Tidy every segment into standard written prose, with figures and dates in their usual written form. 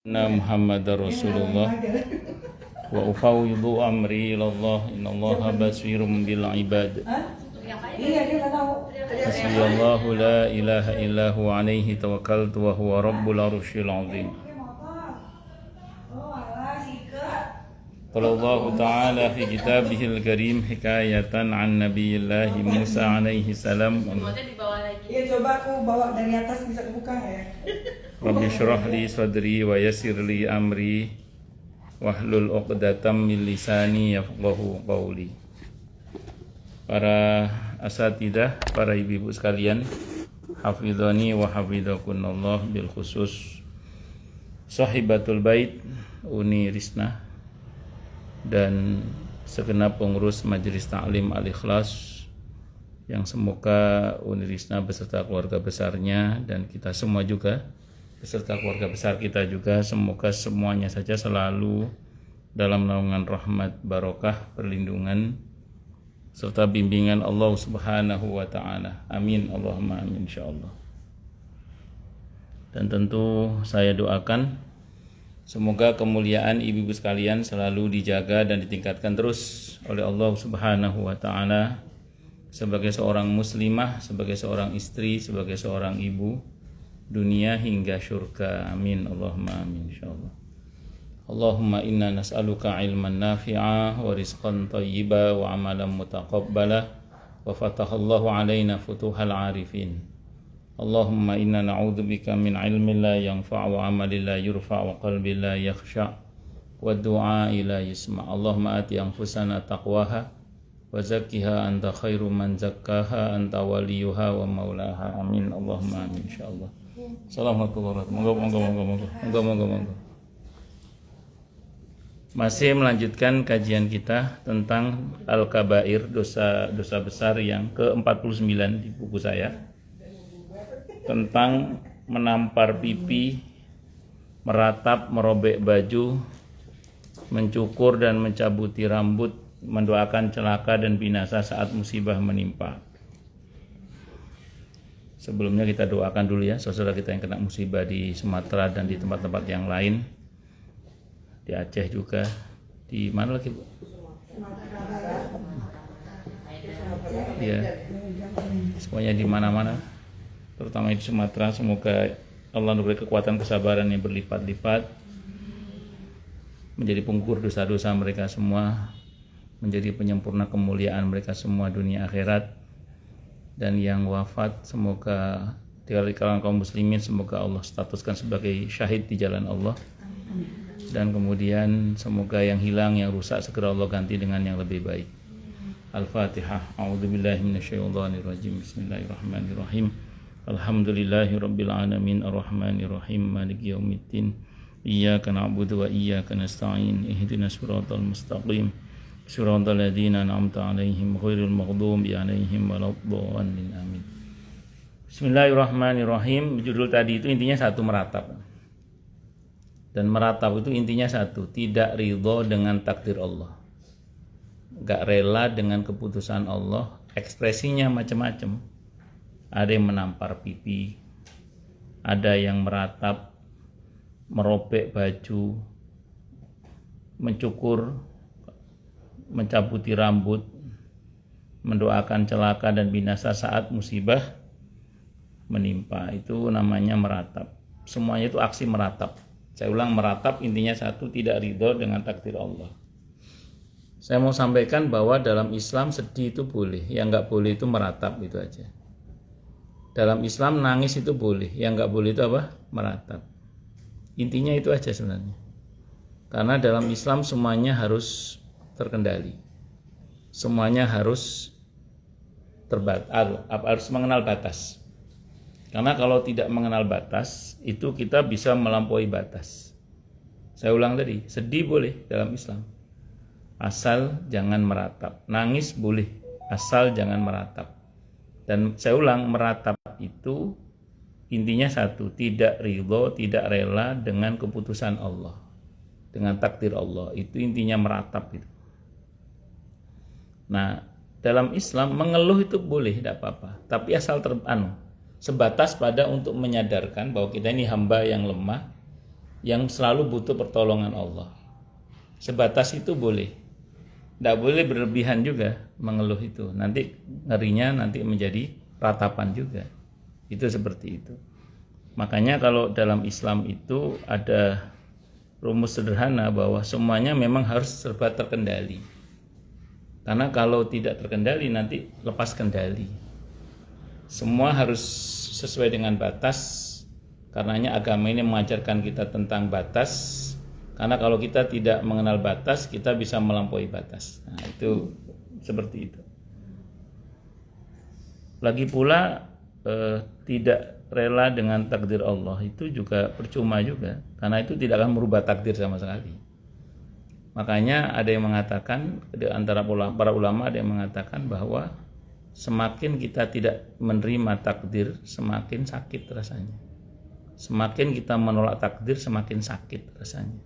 Anna Muhammadar Rasulullah wa ufawwidu amri ilallah innallaha basirun bil ibad. Hasbiyallahu la ilaha illahu alaihi tawakkaltu wa huwa rabbul arsyil azim. Qala Allah ta'ala fi kitabihil karim hikayatan an Nabiyillahi Musa alaihi salam. Iya, coba aku bawa dari atas, bisa kebuka nggak ya? Rabbi syrah li sadri wa yassir li amri wahlul 'uqdatam min lisani yafqahu qawli. Para asatidzah, para ibu-ibu sekalian, hafizani wa hafizakunallah, bil khusus sahibatul bait Uni Risna dan segenap pengurus Majelis Ta'lim Al-Ikhlas yang semoga Uni Risna beserta keluarga besarnya dan kita semua juga beserta keluarga besar kita juga, semoga semuanya saja selalu dalam naungan rahmat, barokah, perlindungan serta bimbingan Allah Subhanahu wa ta'ala. Amin, Allahumma amin, insyaallah. Dan tentu saya doakan semoga kemuliaan ibu-ibu sekalian selalu dijaga dan ditingkatkan terus oleh Allah Subhanahu wa ta'ala sebagai seorang muslimah, sebagai seorang istri, sebagai seorang ibu, dunia hingga syurga. Amin, Allahumma amin, insyaallah. Allahumma inna nas'aluka ilman nafi'a wa rizqan thayyiba wa amalan mutaqabbala wa fatahallahu alaina futuhal arifin. Allahumma inna na'udzubika min ilmin la yanfa' wa amalin la yurfa' wa qalbin la yakhsha' wa du'a la yusma'. Allahumma ati anfusana taqwaha wa zakkiha anta khairu man zakkaha anta waliyuha wa maulaha. Amin, Allahumma amin, insyaallah. Assalamualaikum warahmatullahi wabarakatuh. Masih melanjutkan kajian kita tentang Al-Kabair, dosa besar yang ke-49 di buku saya, tentang menampar pipi, meratap, merobek baju, mencukur dan mencabuti rambut, mendoakan celaka dan binasa saat musibah menimpa. Sebelumnya kita doakan dulu ya saudara kita yang kena musibah di Sumatera dan di tempat-tempat yang lain, di Aceh juga, di mana lagi Bu? Ya, semuanya di mana-mana, terutama di Sumatera. Semoga Allah memberi kekuatan kesabaran yang berlipat-lipat, menjadi penggugur dosa-dosa mereka semua, menjadi penyempurna kemuliaan mereka semua dunia akhirat. Dan yang wafat semoga di kalangan kaum muslimin semoga Allah statuskan sebagai syahid di jalan Allah. Dan kemudian semoga yang hilang, yang rusak segera Allah ganti dengan yang lebih baik. Al-Fatihah. A'udzubillahi minasyaitonirrajim. Bismillahirrahmanirrahim. Alhamdulillahirabbil alamin arrahmanirrahim maliki yaumiddin. Iyyaka na'budu wa iyyaka nasta'in. Ihdinas siratal mustaqim. Suratul ladzina an'amta 'alaihim ghairil maghdubi 'alaihim waladdallin. Amin. Bismillahirrahmanirrahim. Judul tadi itu intinya satu, meratap. Dan meratap itu intinya satu, tidak ridho dengan takdir Allah, gak rela dengan keputusan Allah. Ekspresinya macam-macam. Ada yang menampar pipi, ada yang meratap, merobek baju, mencukur, mencabuti rambut, mendoakan celaka dan binasa saat musibah menimpa. Itu namanya meratap. Semuanya itu aksi meratap. Saya ulang, meratap intinya satu, tidak ridho dengan takdir Allah. Saya mau sampaikan bahwa dalam Islam sedih itu boleh, yang nggak boleh itu meratap, itu aja. Dalam Islam nangis itu boleh, yang nggak boleh itu apa? Meratap. Intinya itu aja sebenarnya. Karena dalam Islam semuanya harus terkendali, semuanya harus harus mengenal batas. Karena kalau tidak mengenal batas, itu kita bisa melampaui batas. Saya ulang tadi, sedih boleh dalam Islam, asal jangan meratap. Nangis boleh, asal jangan meratap. Dan saya ulang, meratap itu intinya satu, tidak ridho, tidak rela dengan keputusan Allah, dengan takdir Allah. Itu intinya meratap itu. Nah, dalam Islam mengeluh itu boleh, tidak apa-apa, tapi asal sebatas pada untuk menyadarkan bahwa kita ini hamba yang lemah, yang selalu butuh pertolongan Allah. Sebatas itu boleh. Tidak boleh berlebihan juga mengeluh itu. Nanti ngerinya nanti menjadi ratapan juga. Itu seperti itu. Makanya kalau dalam Islam itu ada rumus sederhana bahwa semuanya memang harus serba terkendali. Karena kalau tidak terkendali nanti lepas kendali. Semua harus sesuai dengan batas. Karenanya agama ini mengajarkan kita tentang batas. Karena kalau kita tidak mengenal batas, kita bisa melampaui batas. Nah, itu seperti itu. Lagi pula tidak rela dengan takdir Allah itu juga percuma juga, karena itu tidak akan merubah takdir sama sekali. Makanya ada yang mengatakan, di antara para ulama ada yang mengatakan bahwa semakin kita tidak menerima takdir, semakin sakit rasanya. Semakin kita menolak takdir, semakin sakit rasanya.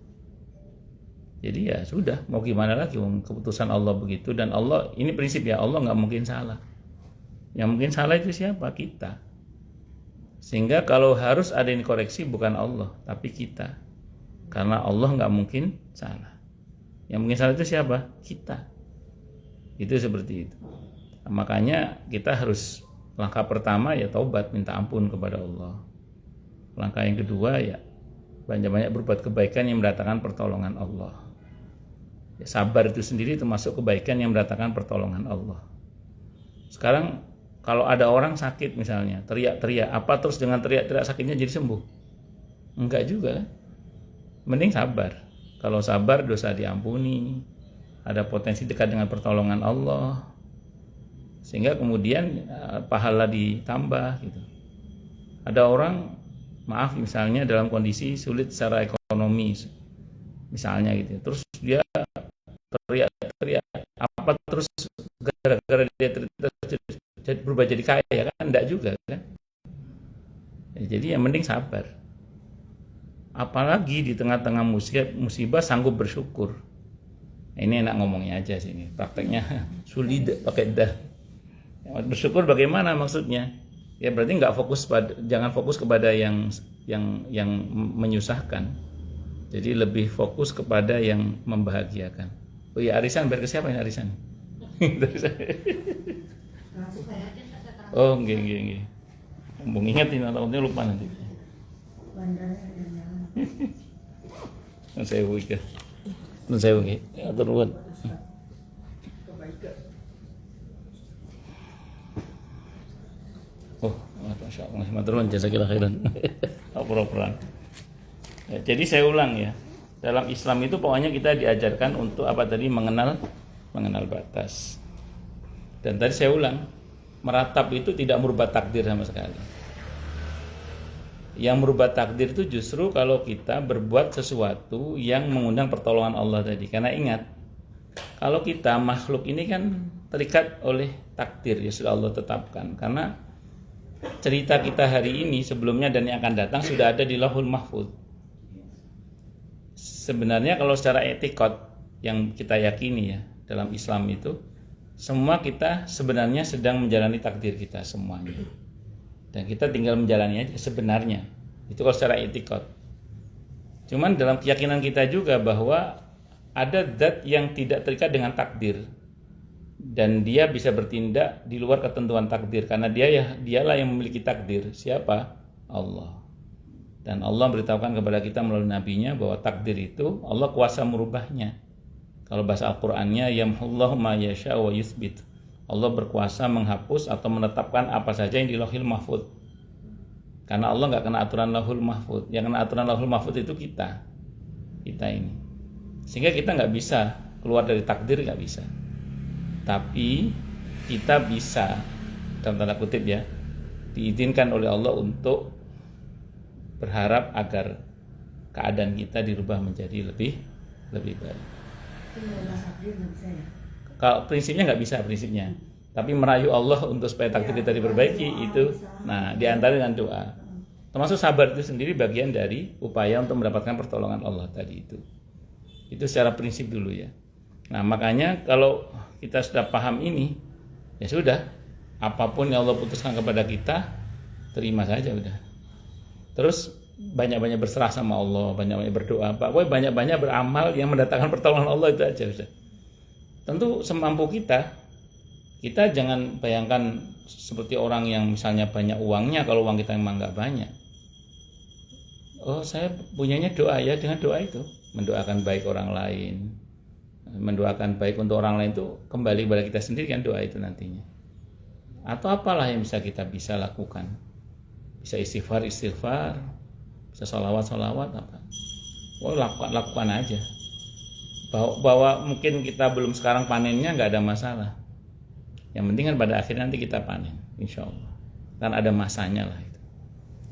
Jadi ya sudah, mau gimana lagi, keputusan Allah begitu. Dan Allah, ini prinsip ya, Allah nggak mungkin salah. Yang mungkin salah itu siapa? Kita. Sehingga kalau harus ada yang koreksi bukan Allah, tapi kita. Karena Allah nggak mungkin salah. Yang mungkin salah itu siapa? Kita. Itu seperti itu. Nah, makanya kita harus, langkah pertama ya taubat, minta ampun kepada Allah. Langkah yang kedua ya banyak-banyak berbuat kebaikan yang mendatangkan pertolongan Allah. Ya, sabar itu sendiri termasuk kebaikan yang mendatangkan pertolongan Allah. Sekarang kalau ada orang sakit misalnya, teriak-teriak, apa terus dengan teriak-teriak sakitnya jadi sembuh? Enggak juga. Mending sabar. Kalau sabar dosa diampuni, ada potensi dekat dengan pertolongan Allah, sehingga kemudian pahala ditambah gitu. Ada orang, maaf misalnya dalam kondisi sulit secara ekonomi misalnya gitu, terus dia teriak-teriak, apa terus gara-gara dia berubah jadi kaya kan? Enggak juga kan. Ya, jadi yang mending sabar. Apalagi di tengah-tengah musibah sanggup bersyukur. Nah, ini enak ngomongnya aja sih, ini prakteknya sulit pakai dah. Bersyukur bagaimana maksudnya? Ya berarti jangan fokus kepada yang menyusahkan. Jadi lebih fokus kepada yang membahagiakan. Oh iya, arisan biar ke siapa ini arisan? Oh, nggih. Mbung ingetin tahunnya lupa nanti. Saya wika. Saya wika. Atur nuwun. Oh, masya Allah, matur nuwun, jazakallahu khairan. Apura-apura. Ya, jadi saya ulang ya. Dalam Islam itu pokoknya kita diajarkan untuk apa tadi, mengenal batas. Dan tadi saya ulang, meratap itu tidak merubah takdir sama sekali. Yang merubah takdir itu justru kalau kita berbuat sesuatu yang mengundang pertolongan Allah tadi. Karena ingat, kalau kita makhluk ini kan terikat oleh takdir yang sudah Allah tetapkan. Karena cerita kita hari ini sebelumnya dan yang akan datang sudah ada di Lauhul Mahfuz. Sebenarnya kalau secara etikot yang kita yakini ya dalam Islam itu, semua kita sebenarnya sedang menjalani takdir kita semuanya. Dan kita tinggal menjalani aja sebenarnya. Itu kalau secara etikot. Cuman dalam keyakinan kita juga bahwa ada zat yang tidak terikat dengan takdir. Dan dia bisa bertindak di luar ketentuan takdir. Karena dialah yang memiliki takdir. Siapa? Allah. Dan Allah beritahukan kepada kita melalui nabinya bahwa takdir itu Allah kuasa merubahnya. Kalau bahasa Al-Qur'annya, yamhullahu ma yasha wa yuthbit. Allah berkuasa menghapus atau menetapkan apa saja yang di Lauhul Mahfuz. Karena Allah nggak kena aturan Lauhul Mahfuz. Yang kena aturan Lauhul Mahfuz itu kita ini. Sehingga kita nggak bisa keluar dari takdir, nggak bisa. Tapi kita bisa, dalam tanda kutip ya, diizinkan oleh Allah untuk berharap agar keadaan kita dirubah menjadi lebih baik. Kalau prinsipnya nggak bisa prinsipnya, tapi merayu Allah untuk supaya takdir kita diperbaiki itu, nah diantara dengan doa. Termasuk sabar itu sendiri bagian dari upaya untuk mendapatkan pertolongan Allah tadi itu. Itu secara prinsip dulu ya. Nah makanya kalau kita sudah paham ini, ya sudah, apapun yang Allah putuskan kepada kita, terima saja udah. Terus banyak-banyak berserah sama Allah, banyak-banyak berdoa, pokoknya banyak-banyak beramal yang mendatangkan pertolongan Allah, itu aja Ustaz. Tentu semampu kita. Kita jangan bayangkan seperti orang yang misalnya banyak uangnya, kalau uang kita memang nggak banyak. Oh, saya punyanya doa, ya dengan doa itu mendoakan baik orang lain, mendoakan baik untuk orang lain itu kembali kepada kita sendiri kan doa itu nantinya. Atau apalah yang bisa lakukan, bisa istighfar, bisa sholawat apa. Oh, lakukan aja. Bahwa mungkin kita belum sekarang panennya nggak ada masalah. Yang penting kan pada akhirnya nanti kita panen, insya Allah. Kan ada masanya lah itu.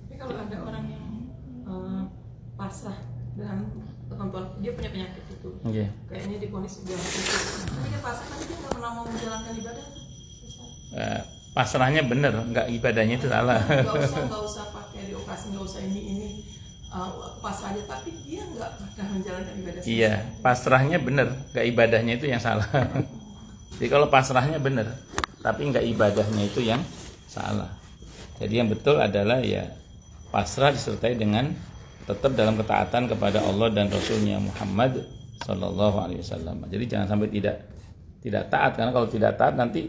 Tapi kalau ada orang yang pasrah dengan ketentuan, dia punya penyakit itu, kayaknya divonis udah itu, tapi dia pasrah tapi dia nggak pernah mau menjalankan ibadah. Pasrahnya bener, nggak ibadahnya itu salah. Nggak usah pakai dioperasi, nggak usah ini. Pasrah aja, tapi dia nggak pernah menjalankan ibadah. Iya, pasrahnya bener, nggak ibadahnya itu yang salah. Jadi kalau pasrahnya bener, tapi nggak ibadahnya itu yang salah. Jadi yang betul adalah ya pasrah disertai dengan tetap dalam ketaatan kepada Allah dan Rasulnya Muhammad Sallallahu Alaihi Wasallam. Jadi jangan sampai tidak taat, karena kalau tidak taat nanti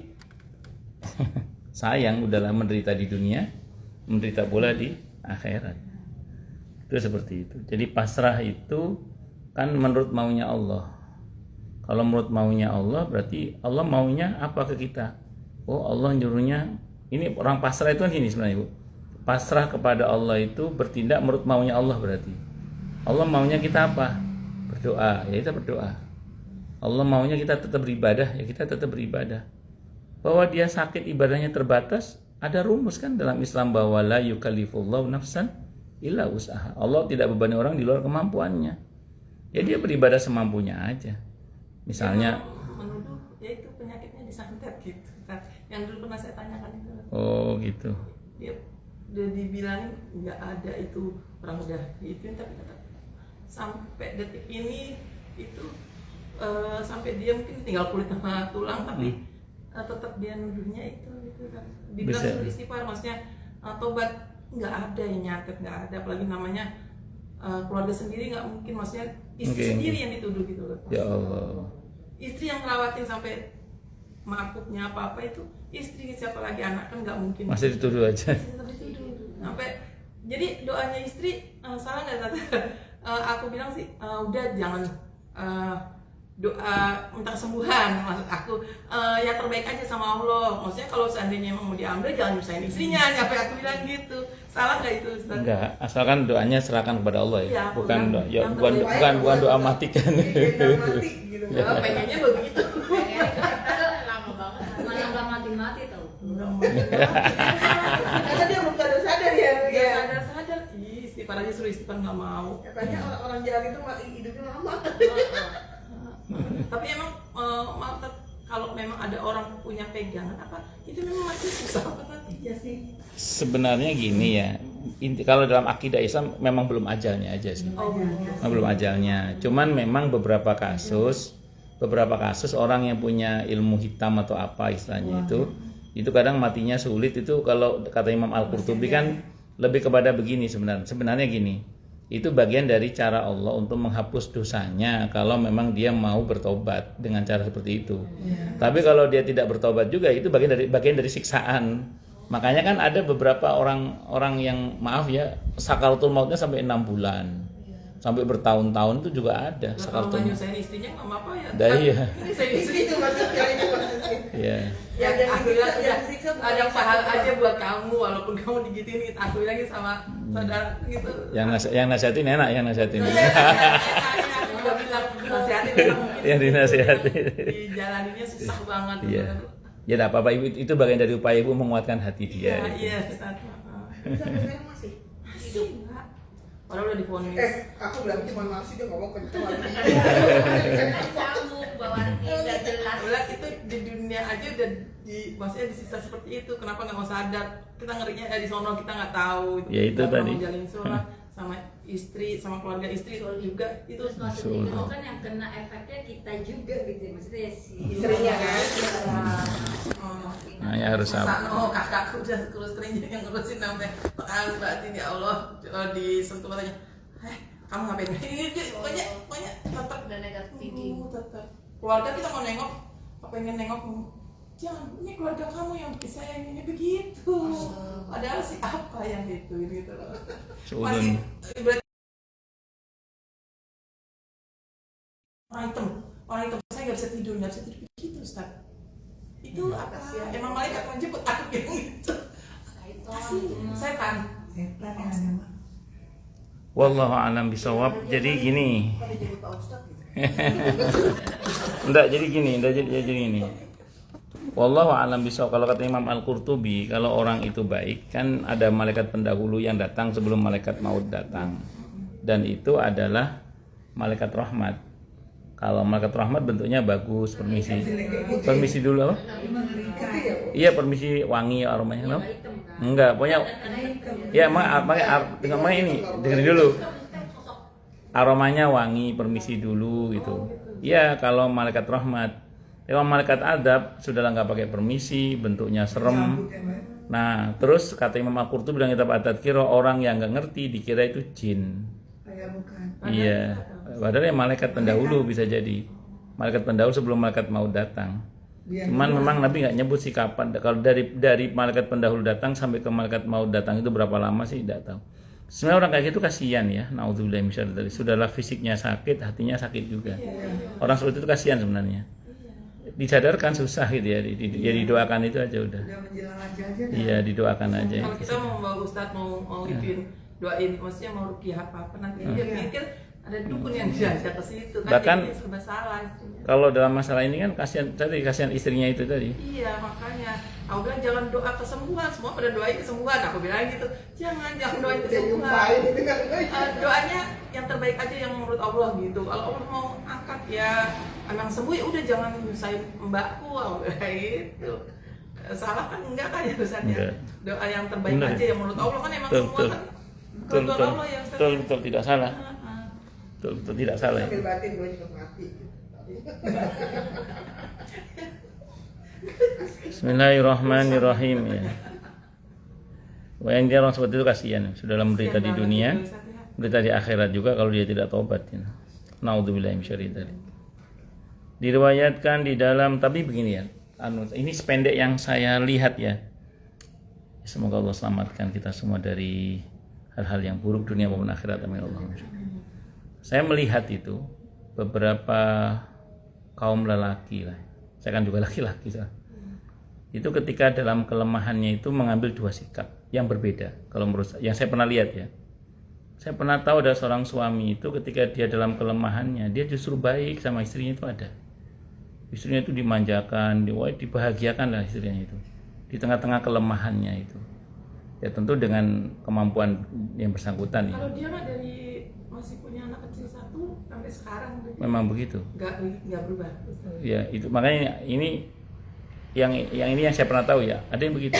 sayang, udahlah menderita di dunia, menderita pula di akhirat. Itu seperti itu. Jadi pasrah itu kan menurut maunya Allah. Kalau menurut maunya Allah berarti Allah maunya apa ke kita? Oh, Allah nyuruhnya ini. Orang pasrah itu kan ini sebenarnya, Bu. Pasrah kepada Allah itu bertindak menurut maunya Allah berarti. Allah maunya kita apa? Berdoa, ya kita berdoa. Allah maunya kita tetap beribadah, ya kita tetap beribadah. Bahwa dia sakit ibadahnya terbatas, ada rumus kan dalam Islam bahwa la yukallifullahu nafsan illa usaha. Allah tidak bebani orang di luar kemampuannya. Ya dia beribadah semampunya aja. Misalnya menuduh ya itu penyakitnya disantet gitu. Yang dulu pernah saya tanyakan itu. Oh gitu. Dia udah dibilang nggak ada itu, orang udah gituin tapi tetap sampai detik ini itu sampai dia mungkin tinggal kulit sama tulang tapi tetap dia nuduhnya itu gitu kan. Dibilang suruh istighfar, maksudnya tobat, nggak ada yang nyatet, nggak ada, apalagi namanya keluarga sendiri nggak mungkin, maksudnya istri sendiri yang dituduh gitu loh. Ya Allah. Istri yang ngerawatin sampai makupnya apa itu istri, siapa lagi anak kan nggak mungkin. Masih dituduh aja. Sampai jadi doanya istri salah nggak tante? Aku bilang sih udah jangan doa minta kesembuhan, maksud aku ya terbaik aja sama Allah. Maksudnya kalau seandainya emang mau diambil jangan nyusahin istrinya, apa aku bilang gitu. Salah nggak itu Ustaz? Enggak, asalkan doanya serahkan kepada Allah ya. Ya bukan bukan doa matikan. Mati gitu. Pengennya begitu. Lama banget, malah nggak mati-mati tau. Karena dia belum sadar ya. Sadar. Istighfar aja suruh istighfar nggak mau. Katanya orang jahat itu hidupnya lama. Tapi emang kalau memang ada orang punya pegangan apa itu memang masih susah apa tadi ya sih. Sebenarnya gini ya, kalau dalam akidah Islam memang belum ajalnya aja sih. Belum ajalnya. Cuman memang beberapa kasus orang yang punya ilmu hitam atau apa istilahnya itu kadang matinya sulit. Itu kalau kata Imam Al-Qurtubi kan lebih kepada begini sebenarnya gini. Itu bagian dari cara Allah untuk menghapus dosanya kalau memang dia mau bertobat dengan cara seperti itu. Tapi kalau dia tidak bertobat juga itu bagian dari siksaan. Makanya kan ada beberapa orang yang maaf ya sakaratul mautnya sampai 6 bulan. Sampai bertahun-tahun itu juga ada sakaratul maut. Nyusahin istrinya enggak apa-apa ya. Iya. Istri itu maksudnya. Iya. Ya aku bilang ada pahala aja buat kamu walaupun kamu digituin, aku bilang sama saudara gitu. Yang nasihatin enak, yang nasihatin. Udah bilang nasihatin mungkin. Yang dinasihatin. Dijalaninnya susah banget. Iya. Ya enggak apa-apa, itu bagian dari upaya ibu menguatkan hati dia. Iya, Ustaz. Masih. Enggak. Padahal udah diponis. Aku bilang cuma masih, dia ngomong kenceng lagi. Sanggup bawaan tidak jelas. Udah itu di dunia aja udah maksudnya disisa seperti itu. Kenapa nggak mau sadar? Kita ngerinya di sono kita nggak tahu. Ya itu Nggak tadi. mau jalin surat. sama istri, sama keluarga istri juga itu. Terus maksudnya itu kan yang kena efeknya kita juga gitu, maksudnya si Istrinya kan? Nah, ya harus sabar. Sano kakakku udah kurus kering yang ngurusin sampai batin ya Allah disentuh katanya. Kamu ngapain? Pokoknya tetap udah negatif thinking. tetap. Keluarga kita mau nengok, pengen nengok, jangan, ini keluarga kamu yang disayangin begitu. Padahal siapa yang gitu loh. Masih berarti orang hitam saya nggak bisa tidur begitu, Ustaz. Itu apa sih? Emang malaikat menjemput aku gitu. Setan. Setan yang ada. Wallahu a'lam bisawab. Jadi gini. Enggak jadi gini. Wallahu a'lam bisawab. Kalau kata Imam Al-Qurtubi, kalau orang itu baik, kan ada malaikat pendahulu yang datang sebelum malaikat maut datang. Dan itu adalah malaikat rahmat. Kalau malaikat rahmat bentuknya bagus, permisi dulu apa? Iya, permisi wangi aromanya, no? Enggak, pokoknya ya makanya ini dengerin dulu. Aromanya wangi, permisi dulu gitu. Ya, kalau malaikat rahmat. Kalau malaikat adab sudahlah nggak pakai permisi, bentuknya serem. Nah, terus kata Imam Al-Qurtubi bilang kitab At-Tadhkirah, orang yang nggak ngerti dikira itu jin. Iya, padahal ya malaikat pendahulu bisa jadi. Malaikat pendahulu sebelum malaikat maut datang. Cuman memang Nabi nggak nyebut sih kapan. Kalau dari malaikat pendahulu datang sampai ke malaikat maut datang itu berapa lama sih, tidak tahu. Sebenarnya orang kayak gitu kasihan ya. Naudzubillah min syarri dzalik. Sudahlah fisiknya sakit, hatinya sakit juga. Orang seperti itu kasihan sebenarnya. Disadarkan susah gitu ya. Ya didoakan itu aja udah. Iya, didoakan aja. Kalau kita mau Ustadz mau ituin, doain, maksudnya mau ruqyah apa nanti dia pikir ada dukun yang diajak ke situ kan, bahkan jadi serba salah. Kalau dalam masalah ini kan kasihan istrinya itu tadi. Iya, makanya aku bilang jangan doa kesembuhan, semua pada doain kesembuhan. Aku bilang gitu, jangan doain kesembuhan. Doanya yang terbaik aja yang menurut Allah gitu. Kalau Allah mau angkat ya emang sembuh ya udah, jangan nyusahin mbakku, aku bilang gitu. Salah kan enggak kan ya Ustaznya? Doa yang terbaik bener aja yang menurut Allah kan emang semua kan ketentuan Allah yang betul tidak salah. Betul tidak salah. Sambil batin gue juga mati. Bismillahirrahmanirrahim ya. Yang dia orang seperti itu kasihan, sudah dalam berita di dunia, berita di akhirat juga kalau dia tidak taubat. Ya. Naudzubillahi min syarri dzalik. Diriwayatkan di dalam, tapi begini ya. Ini sependek yang saya lihat ya. Semoga Allah selamatkan kita semua dari hal-hal yang buruk dunia maupun akhirat. Amin Allah. Saya melihat itu beberapa kaum lelaki lah. Saya kan juga laki-laki. Itu ketika dalam kelemahannya itu mengambil dua sikap yang berbeda. Kalau menurut saya, yang saya pernah lihat ya. Saya pernah tahu ada seorang suami itu ketika dia dalam kelemahannya, dia justru baik sama istrinya itu ada. Istrinya itu dimanjakan, dibahagiakan lah istrinya itu. Di tengah-tengah kelemahannya itu. Ya tentu dengan kemampuan yang bersangkutan ya. Kalau dia mah dari masih punya anak kecil satu sampai sekarang memang begitu. Nggak berubah. Ya itu makanya ini yang ini yang saya pernah tahu ya, ada yang begitu.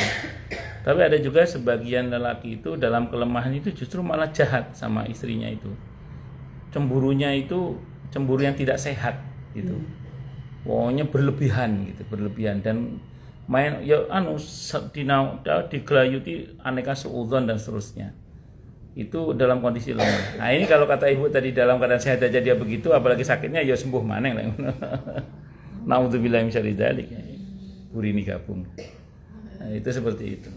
Tapi ada juga sebagian lelaki itu dalam kelemahan itu justru malah jahat sama istrinya itu. Cemburunya itu cemburu yang tidak sehat gitu. Pokoknya berlebihan dan main ya digelayuti aneka suudzon dan seterusnya. Itu dalam kondisi lemah. Nah ini kalau kata ibu tadi dalam keadaan sehat aja dia begitu, apalagi sakitnya ya sembuh maneng lah. Naudzubillahi min syarri dzalik. Burini gabung. Nah, itu seperti itu.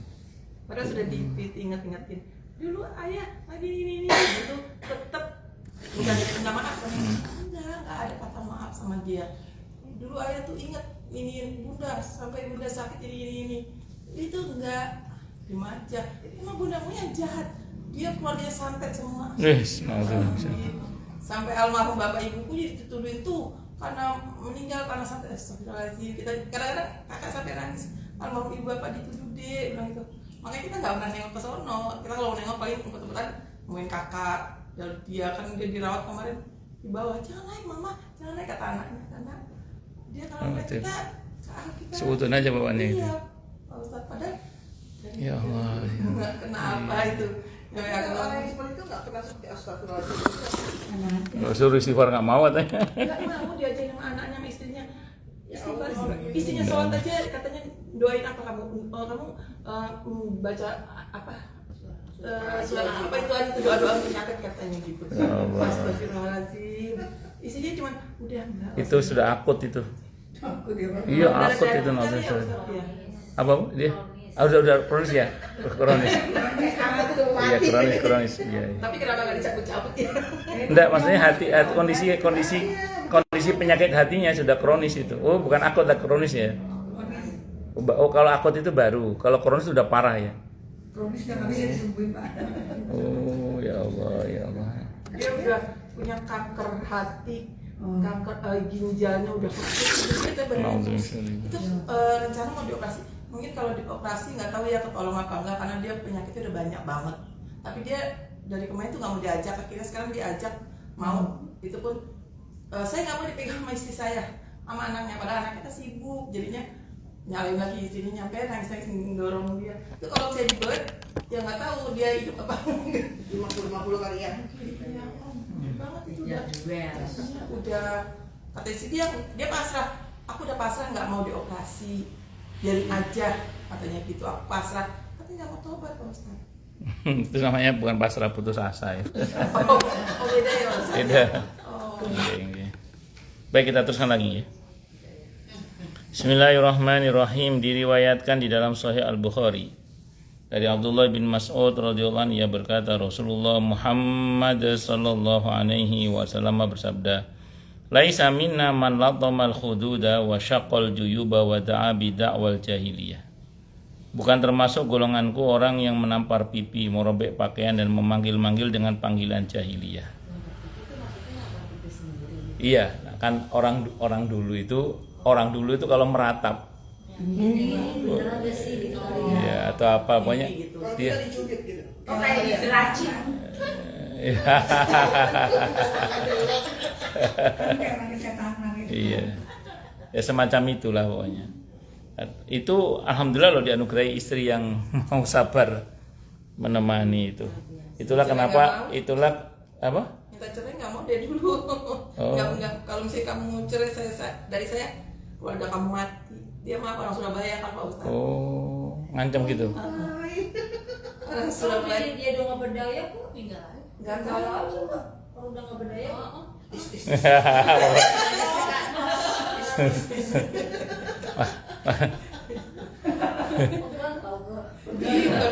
Padahal sudah diingat-ingatin. Dulu ayah lagi ini gitu, tetap minta maaf kan? Enggak ada kata maaf sama dia. Dulu ayah tuh ingat ini bunda sampai bunda sakit ini. Itu enggak dimanja. Emang bundamu yang jahat. Dia keluarnya santet semua. Sampai almarhum bapak ibuku dituduhin tuh karena meninggal karena santet. Kita kadang-kadang kakak sampai nangis. Almarhum ibu bapak dituduh deh, bilang gitu. Makanya kita nggak pernah nengok ke sono. Kita kalau nengok paling kebetulan nemuin kakak. Dia kan dia dirawat kemarin di bawah. Jangan naik mama, jangan naik kata anaknya karena dia kalau naik kita sebutin aja bapaknya itu. Iya, Pak Ustadz padahal. Ya Allah. Nggak kenapa itu. Orang yang seperti itu nggak pernah seperti astagfirullahaladzim. Suruh istighfar nggak mau katanya. Nggak mau diajarin sama anaknya, sama istrinya. Istrinya sholat aja katanya doain apa kamu baca apa surat apa itu aja doa penyakit katanya gitu. Astagfirullahaladzim. Istrinya cuma udah enggak. Itu sudah akut itu. Iya akut itu nonton. Apa dia? Udah kronis ya? Kronis. Iya kronis. Iya. Tapi kenapa nggak dicabut-cabut ya? Enggak, maksudnya kondisi penyakit hatinya sudah kronis itu. Oh, bukan akut, kronis ya. Oh, kalau akut itu baru. Kalau kronis sudah parah ya. Kronis udah nggak bisa disembuhin Pak. Oh, ya Allah. Dia udah punya kanker hati, kanker ginjalnya udah kecil. Itu rencana mau dioperasi. Mungkin kalau dioperasi nggak tahu ya ketolong apa enggak karena dia penyakitnya udah banyak banget. Tapi dia dari kemarin tuh nggak mau diajak, akhirnya sekarang diajak mau. Itu pun saya nggak mau dipegang sama istri saya, sama anaknya. Padahal anaknya sibuk, jadinya nyalain lagi istrinya nyampe nangis dorong dia. Itu kalau saya dibuat ya nggak tahu dia hidup apa enggak. 50 kali ya. Banget itu udah kata istri dia pasrah. Aku udah pasrah nggak mau dioperasi. Biarin aja katanya gitu, aku pasrah tapi nggak mau tobat Pak Ustaz. Itu namanya bukan pasrah, putus asa ya. Oh beda ya Ustaz. Beda. Oh. Okay. Baik, kita teruskan lagi ya. Bismillahirrahmanirrahim. Diriwayatkan di dalam Sahih Al-Bukhari dari Abdullah bin Mas'ud radhiyallahu anhu, ia berkata Rasulullah Muhammad sallallahu alaihi wasallam bersabda, laisa minna man latamal khududa wa syaqqal juyuba wa da'a bi da'wal jahiliyah. Bukan termasuk golonganku orang yang menampar pipi, merobek pakaian dan memanggil-manggil dengan panggilan jahiliyah. Iya, kan orang dulu itu kalau meratap. Iya, atau apa pokoknya dia. Oh kayak diracik. Iya, ya semacam itulah pokoknya. Itu alhamdulillah loh dianugerahi istri yang mau sabar menemani itu. Itulah kenapa, itulah apa? Minta cerai nggak mau dia dulu. Nggak kalau misalnya kamu cerai dari saya keluarga kamu mati. Dia mah orang Surabaya kan Pak Ustaz. Oh, ngancam gitu. Orang Surabaya. Dia udah nggak berdaya kok tinggal. Nggak tahu. Kalau udah nggak berdaya,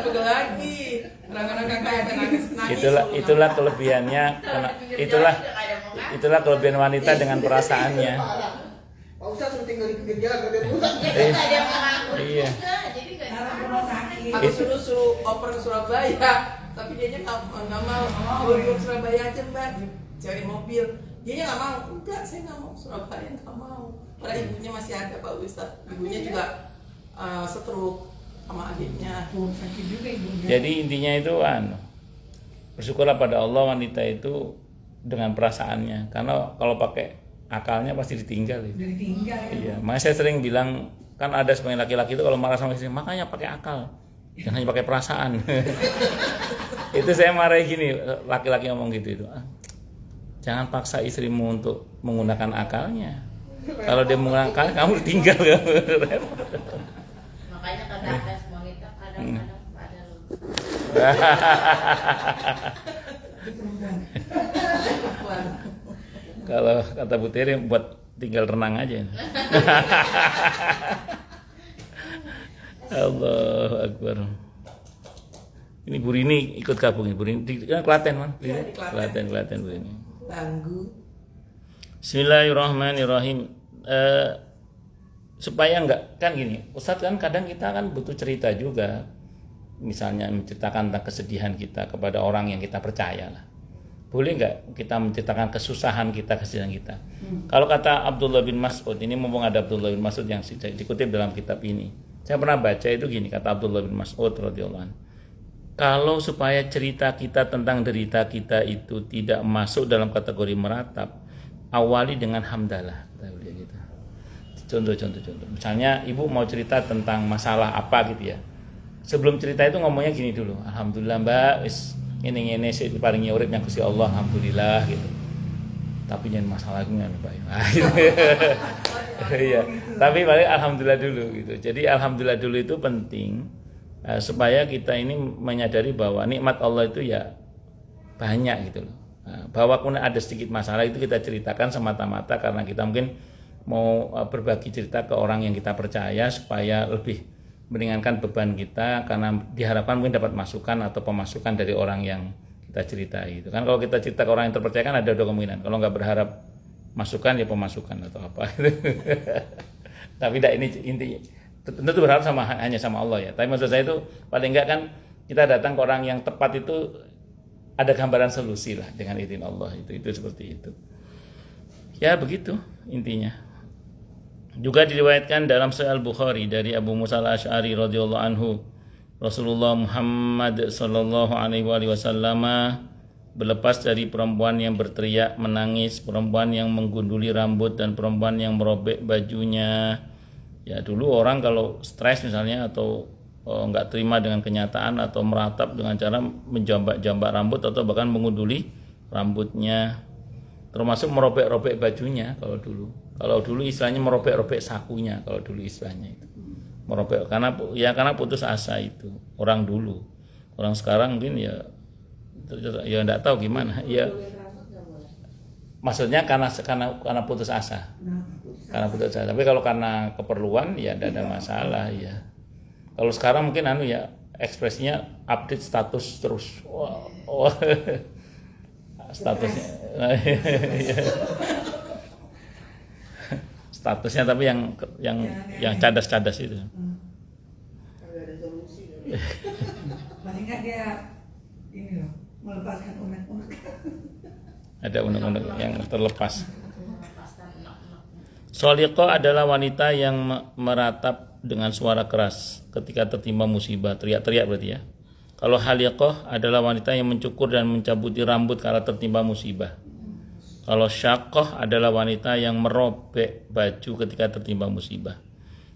Bukan lagi. Orang-orang kayak nangis. Itulah kelebihannya. Itulah kelebihan wanita dengan perasaannya. Pak Ustaz suruh tinggal di pinggir jalan dia Ustaz. Iya. jadi nggak Aku suruh oper ke Surabaya, tapi dia nggak mau. Mau Surabaya aja Mbak, cari mobil. Dia nggak mau. Enggak, saya nggak mau Surabaya, nggak mau. Padahal ibunya masih ada Pak Ustaz. Ibunya juga stroke sama adiknya. Sakit juga ibunya. Jadi intinya itu bersyukurlah pada Allah wanita itu dengan perasaannya. Karena kalau pakai akalnya pasti ditinggal ya. Iya, makanya saya sering bilang kan ada sebagian laki-laki itu kalau marah sama istri makanya pakai akal, jangan hanya pakai perasaan. Itu saya marahi gini, laki-laki ngomong gitu itu. Jangan paksa istrimu untuk menggunakan akalnya. Kalau dia menggunakan akal, kamu ditinggal. makanya kadang ada wanita kadang-kadang ada loh. Kalau kata Bu Tiri buat tinggal renang aja. Allahu Akbar. Ini Bu Rini ikut gabung Bu Rini di Klaten man. Iya, di Klaten. Klaten Bu Rini. Tangguh. Bismillahirrahmanirrahim. Supaya enggak kan gini, Ustadz kan kadang kita kan butuh cerita juga. Misalnya menceritakan tentang kesedihan kita kepada orang yang kita percaya lah. Boleh nggak kita menceritakan kesusahan kita, kesedihan kita? Kalau kata Abdullah bin Mas'ud, ini mumpung ada Abdullah bin Mas'ud yang dikutip dalam kitab ini. Saya pernah baca itu gini, kata Abdullah bin Mas'ud radhiyallahu anhu. Kalau supaya cerita kita tentang derita kita itu tidak masuk dalam kategori meratap, awali dengan hamdalah. Kata beliau gitu. Contoh. Misalnya ibu mau cerita tentang masalah apa gitu ya. Sebelum cerita itu ngomongnya gini dulu. Alhamdulillah Mbak, ngene sih diparingi urip yang Gusti Allah, alhamdulillah gitu. Tapi jangan masalah dengan baik. Iya. Tapi paling alhamdulillah dulu gitu. Jadi alhamdulillah dulu itu penting supaya kita ini menyadari bahwa nikmat Allah itu ya banyak gitu loh. Bahwa pun ada sedikit masalah itu kita ceritakan semata-mata karena kita mungkin mau berbagi cerita ke orang yang kita percaya supaya lebih meringankan beban kita, karena diharapkan mungkin dapat masukan atau pemasukan dari orang yang kita ceritai gitu kan. Kalau kita cerita ke orang yang terpercaya kan ada dua kemungkinan, kalau nggak berharap masukan ya pemasukan atau apa gitu. Tapi tidak, ini intinya tentu berharap hanya sama Allah ya, tapi maksud saya itu paling enggak kan kita datang ke orang yang tepat itu ada gambaran solusi lah dengan izin Allah, itu seperti itu ya, begitu intinya. Juga diriwayatkan dalam Sahih Al-Bukhari dari Abu Musa Al-Asy'ari radhiyallahu anhu, Rasulullah Muhammad sallallahu alaihi wasallam berlepas dari perempuan yang berteriak menangis, perempuan yang menggunduli rambut, dan perempuan yang merobek bajunya. Ya dulu orang kalau stres misalnya atau enggak terima dengan kenyataan atau meratap dengan cara menjambak-jambak rambut atau bahkan mengunduli rambutnya, termasuk merobek-robek bajunya kalau dulu. Kalau dulu istilahnya merobek-robek sakunya, kalau dulu istilahnya itu. Merobek karena putus asa itu orang dulu. Orang sekarang mungkin ya enggak tahu gimana. Ya maksudnya karena putus asa. Karena putus asa. Tapi kalau karena keperluan ya tidak ada masalah ya. Kalau sekarang mungkin ya ekspresinya update status terus. Statusnya. Statusnya tapi yang cadas-cadas itu. Ada solusi. Paling nggak dia ini loh, melepaskan unek-unek. Ada unek-unek yang terlepas. Sholiqah adalah wanita yang meratap dengan suara keras ketika tertimpa musibah, teriak-teriak berarti ya. Kalau haliqah adalah wanita yang mencukur dan mencabuti rambut kala tertimpa musibah. Kalau syaqqah adalah wanita yang merobek baju ketika tertimpa musibah.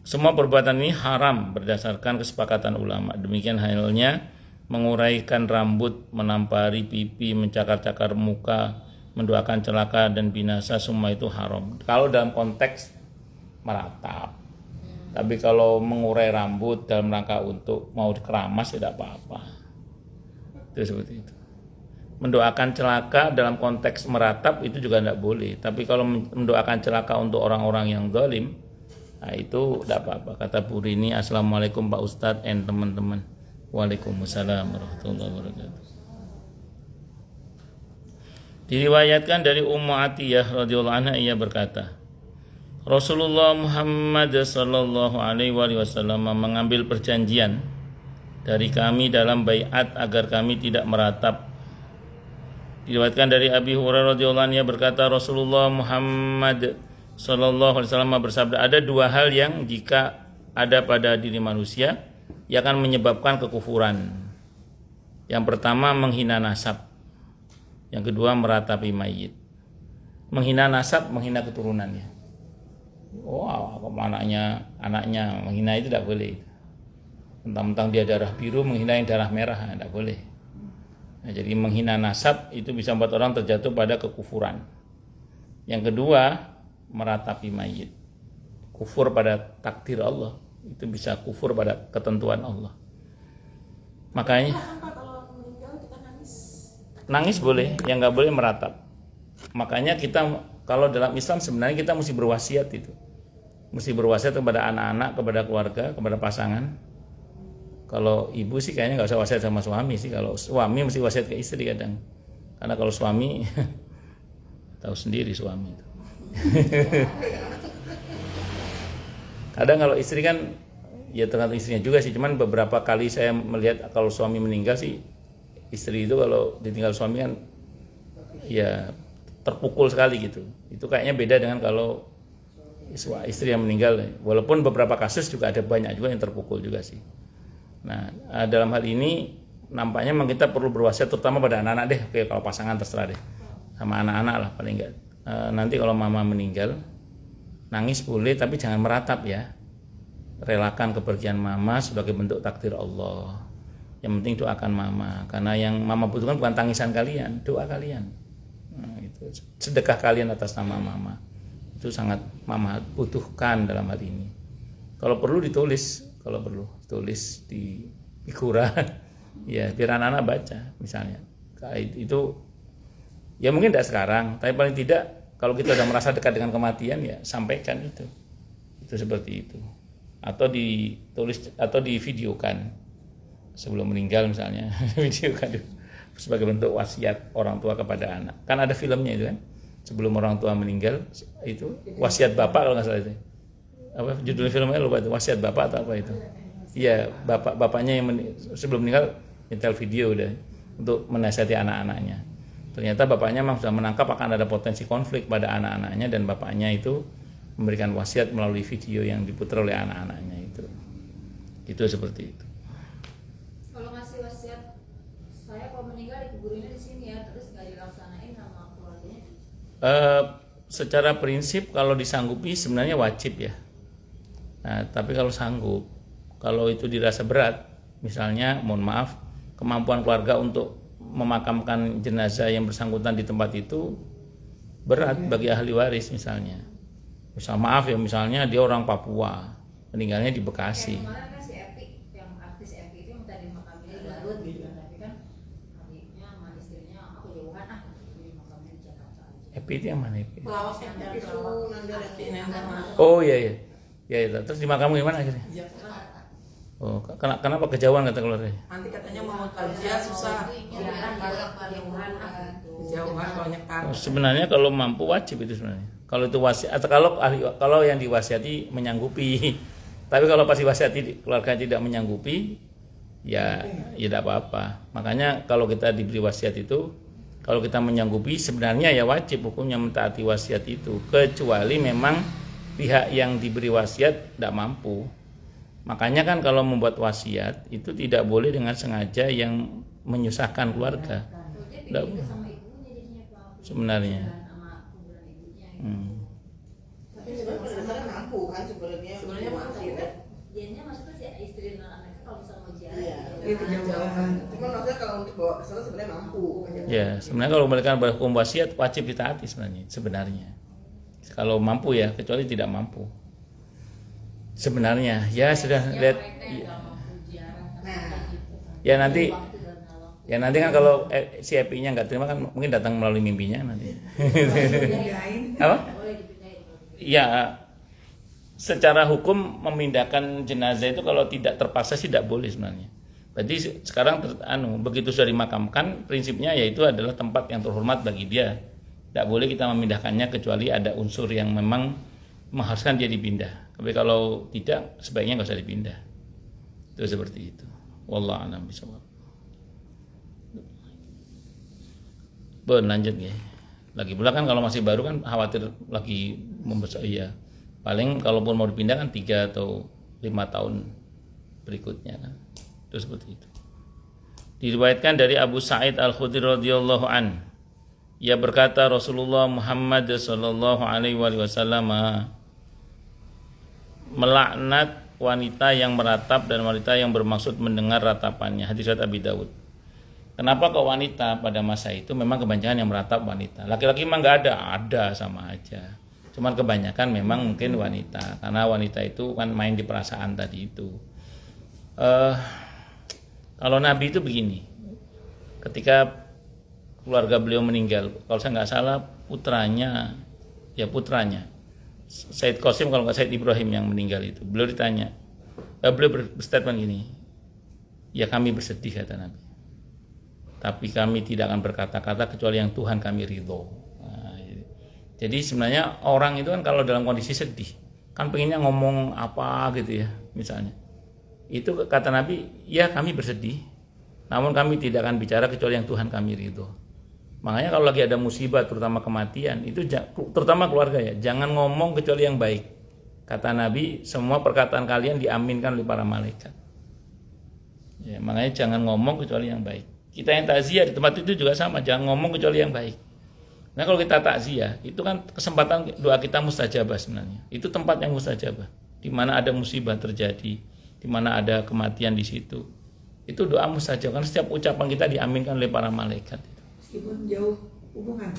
Semua perbuatan ini haram berdasarkan kesepakatan ulama. Demikian halnya menguraikan rambut, menampari pipi, mencakar-cakar muka, mendoakan celaka dan binasa, semua itu haram kalau dalam konteks meratap. Tapi kalau mengurai rambut dalam rangka untuk mau dikeramas tidak apa-apa. Itu seperti itu. Mendoakan celaka dalam konteks meratap itu juga tidak boleh. Tapi kalau mendoakan celaka untuk orang-orang yang zalim, nah itu tidak apa-apa. Kata Bu Rini, assalamualaikum Pak Ustadz dan teman-teman. Waalaikumsalam warahmatullahi wabarakatuh. Diriwayatkan dari Ummu Atiyah radhiyallahu anha, ia berkata, Rasulullah Muhammad sallallahu alaihi wasallam mengambil perjanjian dari kami dalam baiat agar kami tidak meratap. Diriwayatkan dari Abi Hurairah radhiyallahu anhu, ia berkata, Rasulullah Muhammad sallallahu alaihi wasallam bersabda, ada dua hal yang jika ada pada diri manusia ia akan menyebabkan kekufuran. Yang pertama menghina nasab. Yang kedua meratapi mayit. Menghina nasab, menghina keturunannya. Wow, anaknya menghina itu tidak boleh. Mentang-mentang dia darah biru menghina yang darah merah, tidak boleh. Nah, jadi menghina nasab itu bisa membuat orang terjatuh pada kekufuran. Yang kedua meratapi mayit. Kufur pada takdir Allah. Itu bisa kufur pada ketentuan Allah. Makanya nangis boleh, yang nggak boleh meratap. Makanya kita kalau dalam Islam sebenarnya kita mesti berwasiat itu, mesti berwasiat kepada anak-anak, kepada keluarga, kepada pasangan. Kalau ibu sih kayaknya nggak usah wasiat sama suami sih. Kalau suami mesti wasiat ke istri kadang, karena kalau suami tahu sendiri suami itu. Kadang kalau istri kan ya tergantung istrinya juga sih. Cuman beberapa kali saya melihat kalau suami meninggal sih, istri itu kalau ditinggal suami kan ya terpukul sekali gitu. Itu kayaknya beda dengan kalau istri yang meninggal. Walaupun beberapa kasus juga ada banyak juga yang terpukul juga sih. Nah dalam hal ini nampaknya memang kita perlu berwasiat terutama pada anak-anak deh. Oke, kalau pasangan terserah deh, sama anak-anak lah paling enggak. Nanti kalau mama meninggal nangis boleh tapi jangan meratap ya. Relakan kepergian mama sebagai bentuk takdir Allah. Yang penting doakan mama, karena yang mama butuhkan bukan tangisan kalian, doa kalian. Nah, itu sedekah kalian atas nama mama. Itu sangat mama butuhkan dalam hal ini. Kalau perlu ditulis, tulis di figura ya biar anak-anak baca misalnya. Itu ya mungkin tidak sekarang, tapi paling tidak kalau kita sudah merasa dekat dengan kematian ya sampaikan itu. Itu seperti itu. Atau ditulis atau divideokan sebelum meninggal misalnya, videokan sebagai bentuk wasiat orang tua kepada anak. Kan ada filmnya itu kan. Sebelum orang tua meninggal itu wasiat bapak kalau nggak salah itu. Apa judul filmnya lupa itu, wasiat bapak atau apa itu. Iya, bapaknya yang sebelum meninggal nyetel video udah untuk menasihati anak-anaknya. Ternyata bapaknya memang sudah menangkap akan ada potensi konflik pada anak-anaknya dan bapaknya itu memberikan wasiat melalui video yang diputar oleh anak-anaknya itu. Itu seperti itu. Kalau ngasih wasiat, saya kalau meninggal dikuburinnya di sini ya, terus nggak dilaksanain sama keluarganya. Secara prinsip kalau disanggupi sebenarnya wajib ya. Nah, tapi kalau sanggup, kalau itu dirasa berat, misalnya mohon maaf, kemampuan keluarga untuk memakamkan jenazah yang bersangkutan di tempat itu berat bagi ahli waris misalnya. Misal maaf ya, misalnya dia orang Papua, meninggalnya di Bekasi. Kemarin kan si Epi, yang artis Epi itu yang tadi makamnya di Garut gitu kan, tapi kan adiknya sama istrinya aku jauhan jadi makamnya di Jakarta aja. Epi itu yang mana Epi? Pelawaknya dari Oh iya. Ya, terus dimakamkan gimana akhirnya? Jakarta. Oh, kenapa kejauhan kata keluarga? Nanti katanya mau kerja susah. Kejauhan kalau nyekat. Sebenarnya kalau mampu wajib itu sebenarnya. Kalau itu wasiat atau kalau yang diwasiati menyanggupi. Tapi kalau pasti wasiati keluarga tidak menyanggupi, ya tidak apa-apa. Makanya kalau kita diberi wasiat itu, kalau kita menyanggupi sebenarnya ya wajib hukumnya mentaati wasiat itu, kecuali memang pihak yang diberi wasiat tidak mampu. Makanya kan kalau membuat wasiat itu tidak boleh dengan sengaja yang menyusahkan keluarga. Tidak boleh. Sebenarnya. Tapi sebenarnya mampu kan sebenarnya mampu. Dianya maksudnya si istri dan anaknya kalau misalnya mau ziarah. Iya. Itu jauhan. Cuma maksudnya kalau untuk bawa ke sana sebenarnya mampu. Ya, sebenarnya kalau memberikan hukum wasiat wajib ditaati sebenarnya. Kalau mampu ya, kecuali tidak mampu. Sebenarnya ya sudah lihat. Ya nanti kan kalau si Epi-nya nggak terima kan mungkin datang melalui mimpinya nanti. Apa? Ya, secara hukum memindahkan jenazah itu kalau tidak terpaksa sih tidak boleh sebenarnya. Berarti sekarang begitu sudah dimakamkan, prinsipnya yaitu adalah tempat yang terhormat bagi dia. Tidak boleh kita memindahkannya kecuali ada unsur yang memang mengharuskan dia dipindah. Tapi kalau tidak, sebaiknya nggak usah dipindah. Itu seperti itu. Wallahu a'lam bishawab. Lanjut ya. Lagi pula kan kalau masih baru kan khawatir lagi membesar ya. Paling kalaupun mau dipindah kan 3 atau 5 tahun berikutnya kan. Itu seperti itu. Diriwayatkan dari Abu Sa'id Al-Khudri radhiyallahu an. Ia berkata Rasulullah Muhammad sallallahu alaihi wasallam melaknat wanita yang meratap dan wanita yang bermaksud mendengar ratapannya. Hadis riwayat Abi Dawud. Kenapa kok wanita pada masa itu memang kebanyakan yang meratap wanita. Laki-laki memang nggak ada sama aja. Cuman kebanyakan memang mungkin wanita, karena wanita itu kan main di perasaan tadi itu. Kalau Nabi itu begini, ketika keluarga beliau meninggal, kalau saya nggak salah putranya, Said Qasim kalau nggak Said Ibrahim yang meninggal itu, beliau ditanya, beliau berstatement gini, ya kami bersedih kata Nabi, tapi kami tidak akan berkata-kata kecuali yang Tuhan kami ridho. Nah, jadi sebenarnya orang itu kan kalau dalam kondisi sedih, kan pengennya ngomong apa gitu ya, misalnya, itu kata Nabi, ya kami bersedih, namun kami tidak akan bicara kecuali yang Tuhan kami ridho. Makanya kalau lagi ada musibah terutama kematian itu terutama keluarga ya, jangan ngomong kecuali yang baik. Kata Nabi, semua perkataan kalian diaminkan oleh para malaikat. Ya, makanya jangan ngomong kecuali yang baik. Kita yang takziah di tempat itu juga sama, jangan ngomong kecuali yang baik. Nah kalau kita takziah itu kan kesempatan doa kita mustajabah sebenarnya. Itu tempat yang mustajabah, di mana ada musibah terjadi, di mana ada kematian di situ. itu doa mustajab karena setiap ucapan kita diaminkan oleh para malaikat. Meskipun jauh hubungan.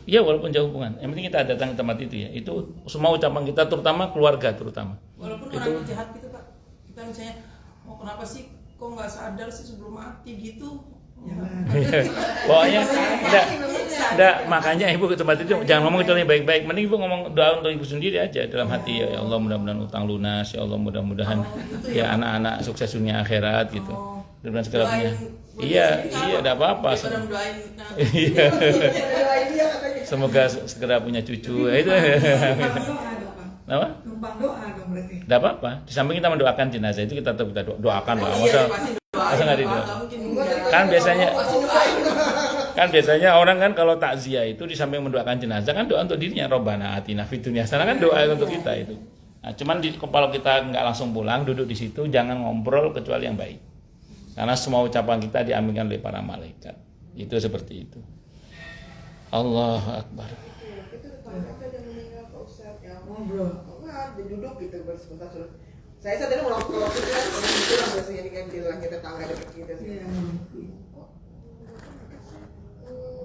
Iya, walaupun jauh hubungan. Yang penting kita datang ke tempat itu ya. Itu semua ucapan kita, terutama keluarga terutama. Walaupun Itu orang jahat gitu Pak, kita misalnya, oh kenapa sih kok nggak sadar sih sebelum mati gitu? pokoknya enggak, makanya ibu ke tempat itu jangan ngomong kecuali baik-baik. Mending ibu ngomong doa untuk ibu sendiri aja dalam hati, ya Allah mudah-mudahan utang lunas, ya Allah mudah-mudahan ya anak-anak sukses dunia akhirat gitu. Dan segala punya. Iya, enggak apa-apa. Iya. Semoga segera punya cucu. Itu. Apa? Numpang doa dong berarti. Enggak apa-apa. Di samping kita mendoakan jenazah itu kita tetap kita doakan lah. Masa enggak didoakan? Kan biasanya orang kan kalau takziah itu di samping mendoakan jenazah kan doa untuk dirinya, Robbana atina fid dunya hasanah, kan doa untuk kita itu. Nah, cuman kalau kita nggak langsung pulang duduk di situ jangan ngobrol kecuali yang baik. Karena semua ucapan kita diaminkan oleh para malaikat. Itu seperti itu. Allahu Akbar. Itu tetangga ada yang meninggal Pak Ustadz ya. Ngobrol. Enggak, duduk gitu sebentar sudah. Saya sadar kalau itu kan orang pulang biasanya di kantin lah kita tetangga dekat kita sih. Iya.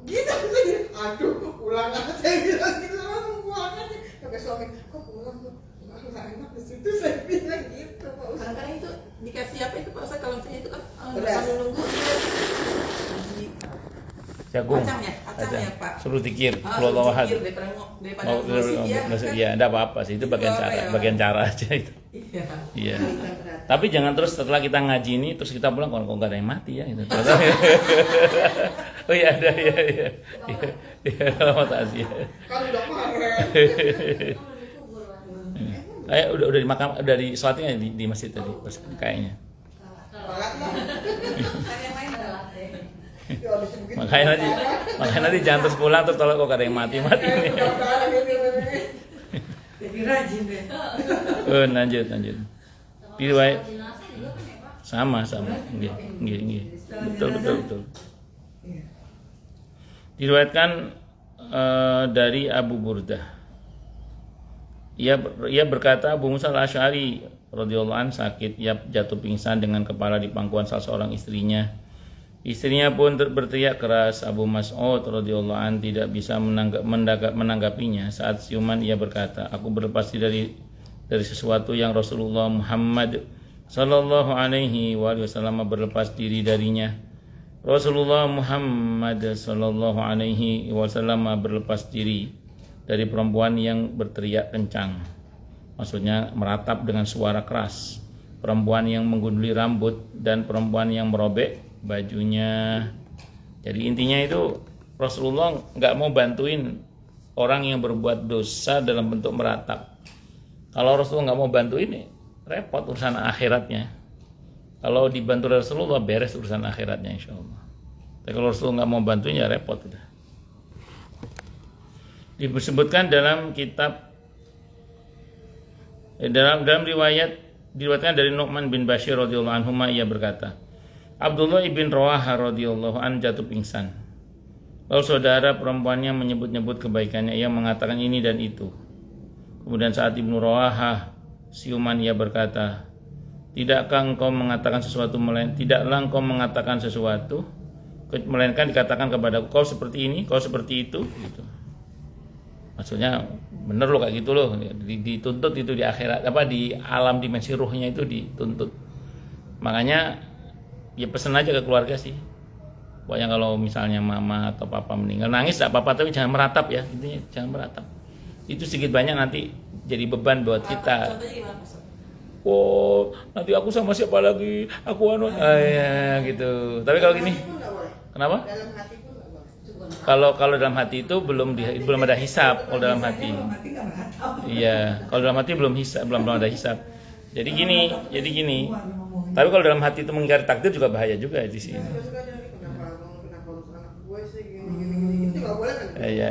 Gitu aja. Aduh, pulang aja saya bilang gitu langsung pulang aja. Sampai suami, kok pulang tuh? Enggak enak di situ saya bilang gitu Pak Ustadz. Kadang-kadang itu dikasih apa itu Pak Ustadz, kalau misalnya itu kan Beras. sambil nunggu Jagung. kacang ya Pak. Suruh zikir, Ah, Allahu ahad. zikir daripada musik ya. Iya, enggak apa-apa sih, itu bagian Itu apa cara, ya? bagian cara aja itu. Iya. Iya. Tapi jangan terus setelah kita ngaji ini terus kita pulang kok enggak ada yang mati ya gitu. Oh iya ada ya. Iya, selamat takziah. Kan udah kemarin. Kayak udah di makam, udah di sholatnya di masjid tadi kayaknya. Malah lah. Yang lain adalah Ya habis begitu. Makanya nanti jangan terus pulang terus tolong kok ada yang mati nih. Jadi rajin deh. Lanjut. Riwayat sama. Nggih. Betul. Diriwayatkan dari Abu Burdah. Ia berkata, Abu Musa al-Asy'ari radhiyallahu anhu sakit, ia jatuh pingsan dengan kepala di pangkuan salah seorang istrinya. Istrinya pun berteriak keras. Abu Mas'ud radhiyallahu anhu tidak bisa menanggapinya. Saat siuman ia berkata, aku berlepas diri dari sesuatu yang Rasulullah Muhammad sallallahu alaihi wasallam berlepas diri darinya. Rasulullah Muhammad sallallahu alaihi wasallam berlepas diri dari perempuan yang berteriak kencang. Maksudnya meratap dengan suara keras. Perempuan yang menggunduli rambut dan perempuan yang merobek bajunya. Jadi intinya itu Rasulullah nggak mau bantuin orang yang berbuat dosa dalam bentuk meratap. Kalau Rasulullah nggak mau bantuin, repot urusan akhiratnya. Kalau dibantu Rasulullah beres urusan akhiratnya insya Allah. Tapi kalau Rasulullah nggak mau bantuin ya repot udah. Disebutkan dalam kitab dalam riwayat diriwayatkan dari Nu'man bin Bashir radhiyallahu anhu, ia berkata, Abdullah ibn Rawaha radhiyallahu an jatuh pingsan. Lalu saudara perempuannya menyebut-nyebut kebaikannya, ia mengatakan ini dan itu. Kemudian saat Ibnu Rawaha siuman, ia berkata, tidaklah engkau mengatakan sesuatu melainkan dikatakan kepadaku, kau seperti ini, kau seperti itu gitu. Maksudnya bener loh kayak gitu loh, dituntut itu di akhirat, di alam dimensi ruhnya itu dituntut. Makanya ya pesan aja ke keluarga sih. Pokoknya kalau misalnya mama atau papa meninggal, nangis enggak apa-apa tapi jangan meratap ya, intinya jangan meratap. Itu sedikit banyak nanti jadi beban buat kita. Contohnya gimana Pak? Oh, nanti aku sama siapa lagi? Aku ya gitu. Tapi kalau gini, kenapa? Dalam hati pun enggak boleh. Kalau dalam hati itu belum ada hisab. Kalau dalam hati, Mati nggak beratap. iya. Kalau dalam hati belum ada hisab. Jadi gini. Tapi kalau dalam hati itu mengingkari takdir juga bahaya juga di sini. Kenapa harus anak gue sih gini. Itu enggak boleh kan? Ya,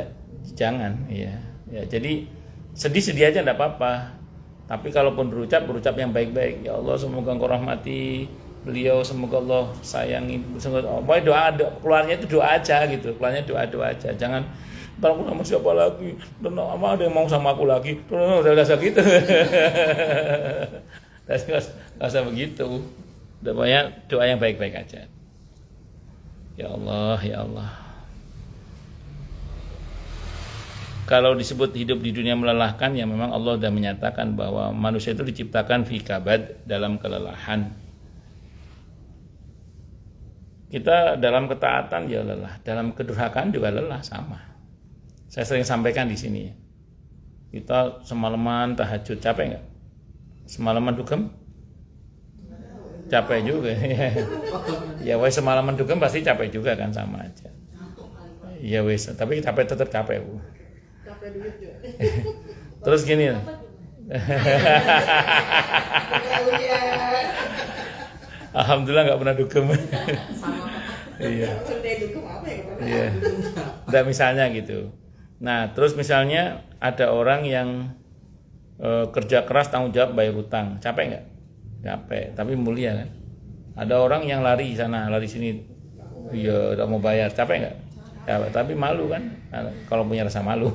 jangan, iya. Ya, jadi sedih-sedih aja enggak apa-apa. Tapi kalaupun berucap yang baik-baik. Ya Allah, semoga Engkau rahmati beliau, semoga Allah sayangi, semoga doa keluarnya itu doa aja gitu. Keluarnya doa aja. Jangan ntar aku sama siapa lagi, dan ada yang mau sama aku lagi. Udah gitu. Gak usah begitu. doa yang baik-baik aja. Ya Allah, ya Allah. Kalau disebut hidup di dunia melelahkan, ya memang Allah sudah menyatakan bahwa manusia itu diciptakan fi kabad, dalam kelelahan. Kita dalam ketaatan ya lelah, dalam kedurhakaan juga lelah, sama. Saya sering sampaikan di sini. Kita semalaman tahajud, capek nggak? Semalaman dugem? Capek juga. Ya wes semalaman dugem pasti capek juga kan, sama aja. Ya wes, tapi capek tetap capek, Bu. Capek duit juga. Terus gini. Alhamdulillah nggak pernah dugem. Iya. Maksudnya dukung apa ya? Iya. Nggak, misalnya gitu. Nah, terus misalnya ada orang yang kerja keras, tanggung jawab, bayar hutang, capek nggak? Capek, tapi mulia kan. Ada orang yang lari sana, lari sini, iya, udah mau bayar, capek nggak? Capek, tapi malu kan? Nah, kalau punya rasa malu,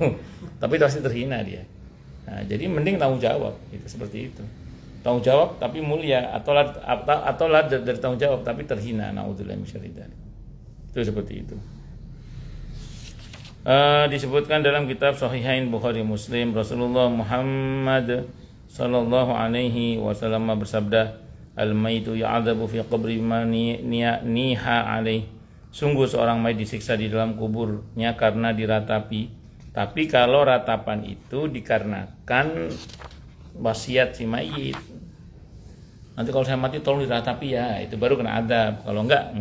tapi pasti terhina dia. Nah, jadi mending tanggung jawab, itu seperti itu. Tanggung jawab tapi mulia, atau dari tanggung jawab tapi terhina. Naudzubillah min syarri dzalik. Itu seperti itu. Disebutkan dalam kitab Sahihain Bukhari Muslim, Rasulullah Muhammad sallallahu alaihi wasallam bersabda, al-maitu ya'adzabu fi qabri man niha alaih. Sungguh seorang mayit disiksa di dalam kuburnya karena diratapi. Tapi kalau ratapan itu dikarenakan wasiat si mayit, nanti kalau saya mati tolong diratapi ya, itu baru kena adab. Kalau enggak.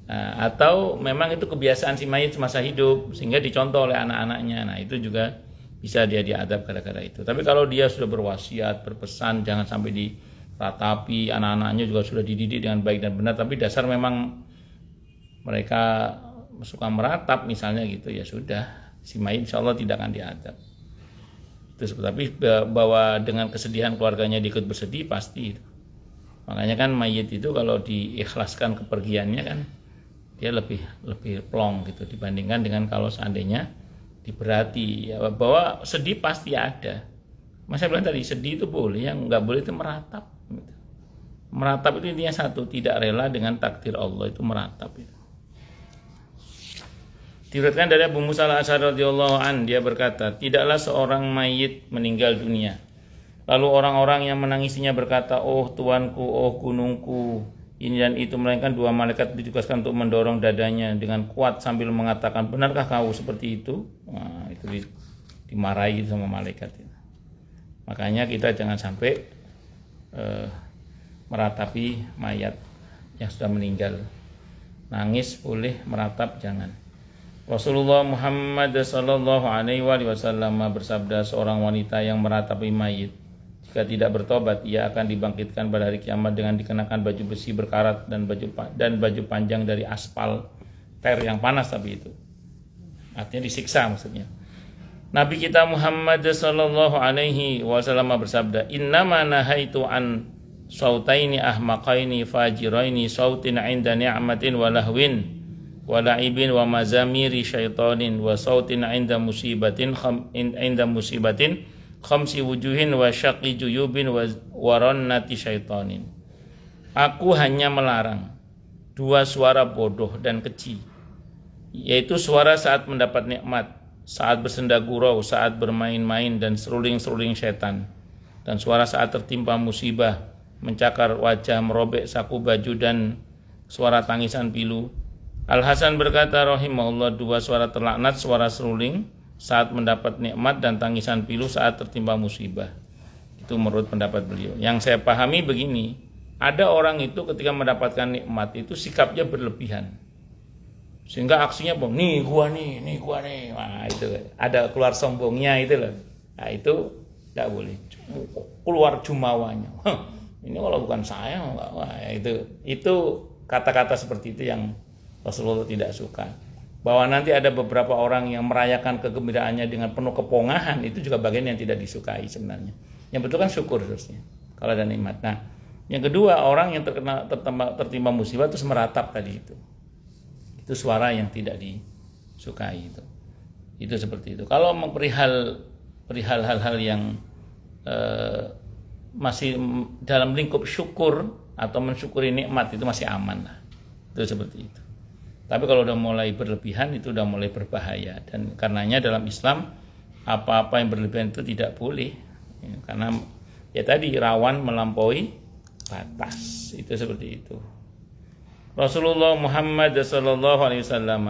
Nah, atau memang itu kebiasaan si mayit semasa hidup sehingga dicontoh oleh anak-anaknya. Nah, itu juga bisa dia diadab gara-gara itu. Tapi kalau dia sudah berwasiat, berpesan jangan sampai diratapi, anak-anaknya juga sudah dididik dengan baik dan benar, tapi dasar memang mereka suka meratap misalnya gitu, ya sudah, si mayit insyaallah tidak akan diadab. Itu tapi bahwa dengan kesedihan keluarganya ikut bersedih pasti itu. Makanya kan mayit itu kalau diikhlaskan kepergiannya kan dia lebih plong gitu dibandingkan dengan kalau seandainya diberati, ya, bahwa sedih pasti ada. Mas saya bilang tadi, sedih itu boleh, yang nggak boleh itu meratap gitu. Meratap itu intinya satu, tidak rela dengan takdir Allah, itu meratap itu. Diriwayatkan dari Abu Musa al-Asy'ari radhiyallahu an, dia berkata, tidaklah seorang mayit meninggal dunia lalu orang-orang yang menangisinya berkata, oh tuanku, oh gunungku, ini dan itu, melainkan dua malaikat ditugaskan untuk mendorong dadanya dengan kuat sambil mengatakan, benarkah kau seperti itu? Nah, itu dimarahi sama malaikat itu. Makanya kita jangan sampai meratapi mayat yang sudah meninggal. Nangis boleh, meratap jangan. Rasulullah Muhammad sallallahu alaihi wasallam bersabda, seorang wanita yang meratapi mayit jika tidak bertobat, ia akan dibangkitkan pada hari kiamat dengan dikenakan baju besi berkarat dan baju panjang dari aspal per yang panas, tapi itu artinya disiksa maksudnya. Nabi kita Muhammad sallallahu alaihi wasallam bersabda, innama nahaitu an sautaini ahmaqaini fajiraini sautin 'inda ni'matin wa lahwin wa la'ibin wa mazamiri syaitanin wa sautin 'inda musibatin khamsi wujuhin wa syaqi juyubin wa warannati syaitanin. Aku hanya melarang dua suara bodoh dan keji, yaitu suara saat mendapat nikmat, saat bersenda gurau, saat bermain-main, dan seruling-seruling setan, dan suara saat tertimpa musibah, mencakar wajah, merobek saku baju, dan suara tangisan pilu. Al-Hasan berkata rahimahullah, dua suara terlaknat, suara seruling saat mendapat nikmat dan tangisan pilu saat tertimpa musibah. Itu menurut pendapat beliau. Yang saya pahami begini, ada orang itu ketika mendapatkan nikmat itu sikapnya berlebihan, sehingga aksinya nih gua nih. Nah, itu ada keluar sombongnya itu loh. Nah, itu tidak boleh. Keluar jumawanya. Ini kalau bukan saya, wah, itu kata-kata seperti itu yang Rasulullah tidak suka. Bahwa nanti ada beberapa orang yang merayakan kegembiraannya dengan penuh kepongahan, itu juga bagian yang tidak disukai sebenarnya. Yang betul kan syukur terusnya kalau ada nikmat. Nah, yang kedua, orang yang tertimpa musibah terus meratap tadi itu suara yang tidak disukai itu seperti itu. Kalau perihal hal-hal yang masih dalam lingkup syukur atau mensyukuri nikmat itu masih aman lah. Itu seperti itu. Tapi kalau udah mulai berlebihan itu udah mulai berbahaya, dan karenanya dalam Islam apa-apa yang berlebihan itu tidak boleh, ya, karena ya tadi rawan melampaui batas. Itu seperti itu. Rasulullah Muhammad sallallahu alaihi wasallam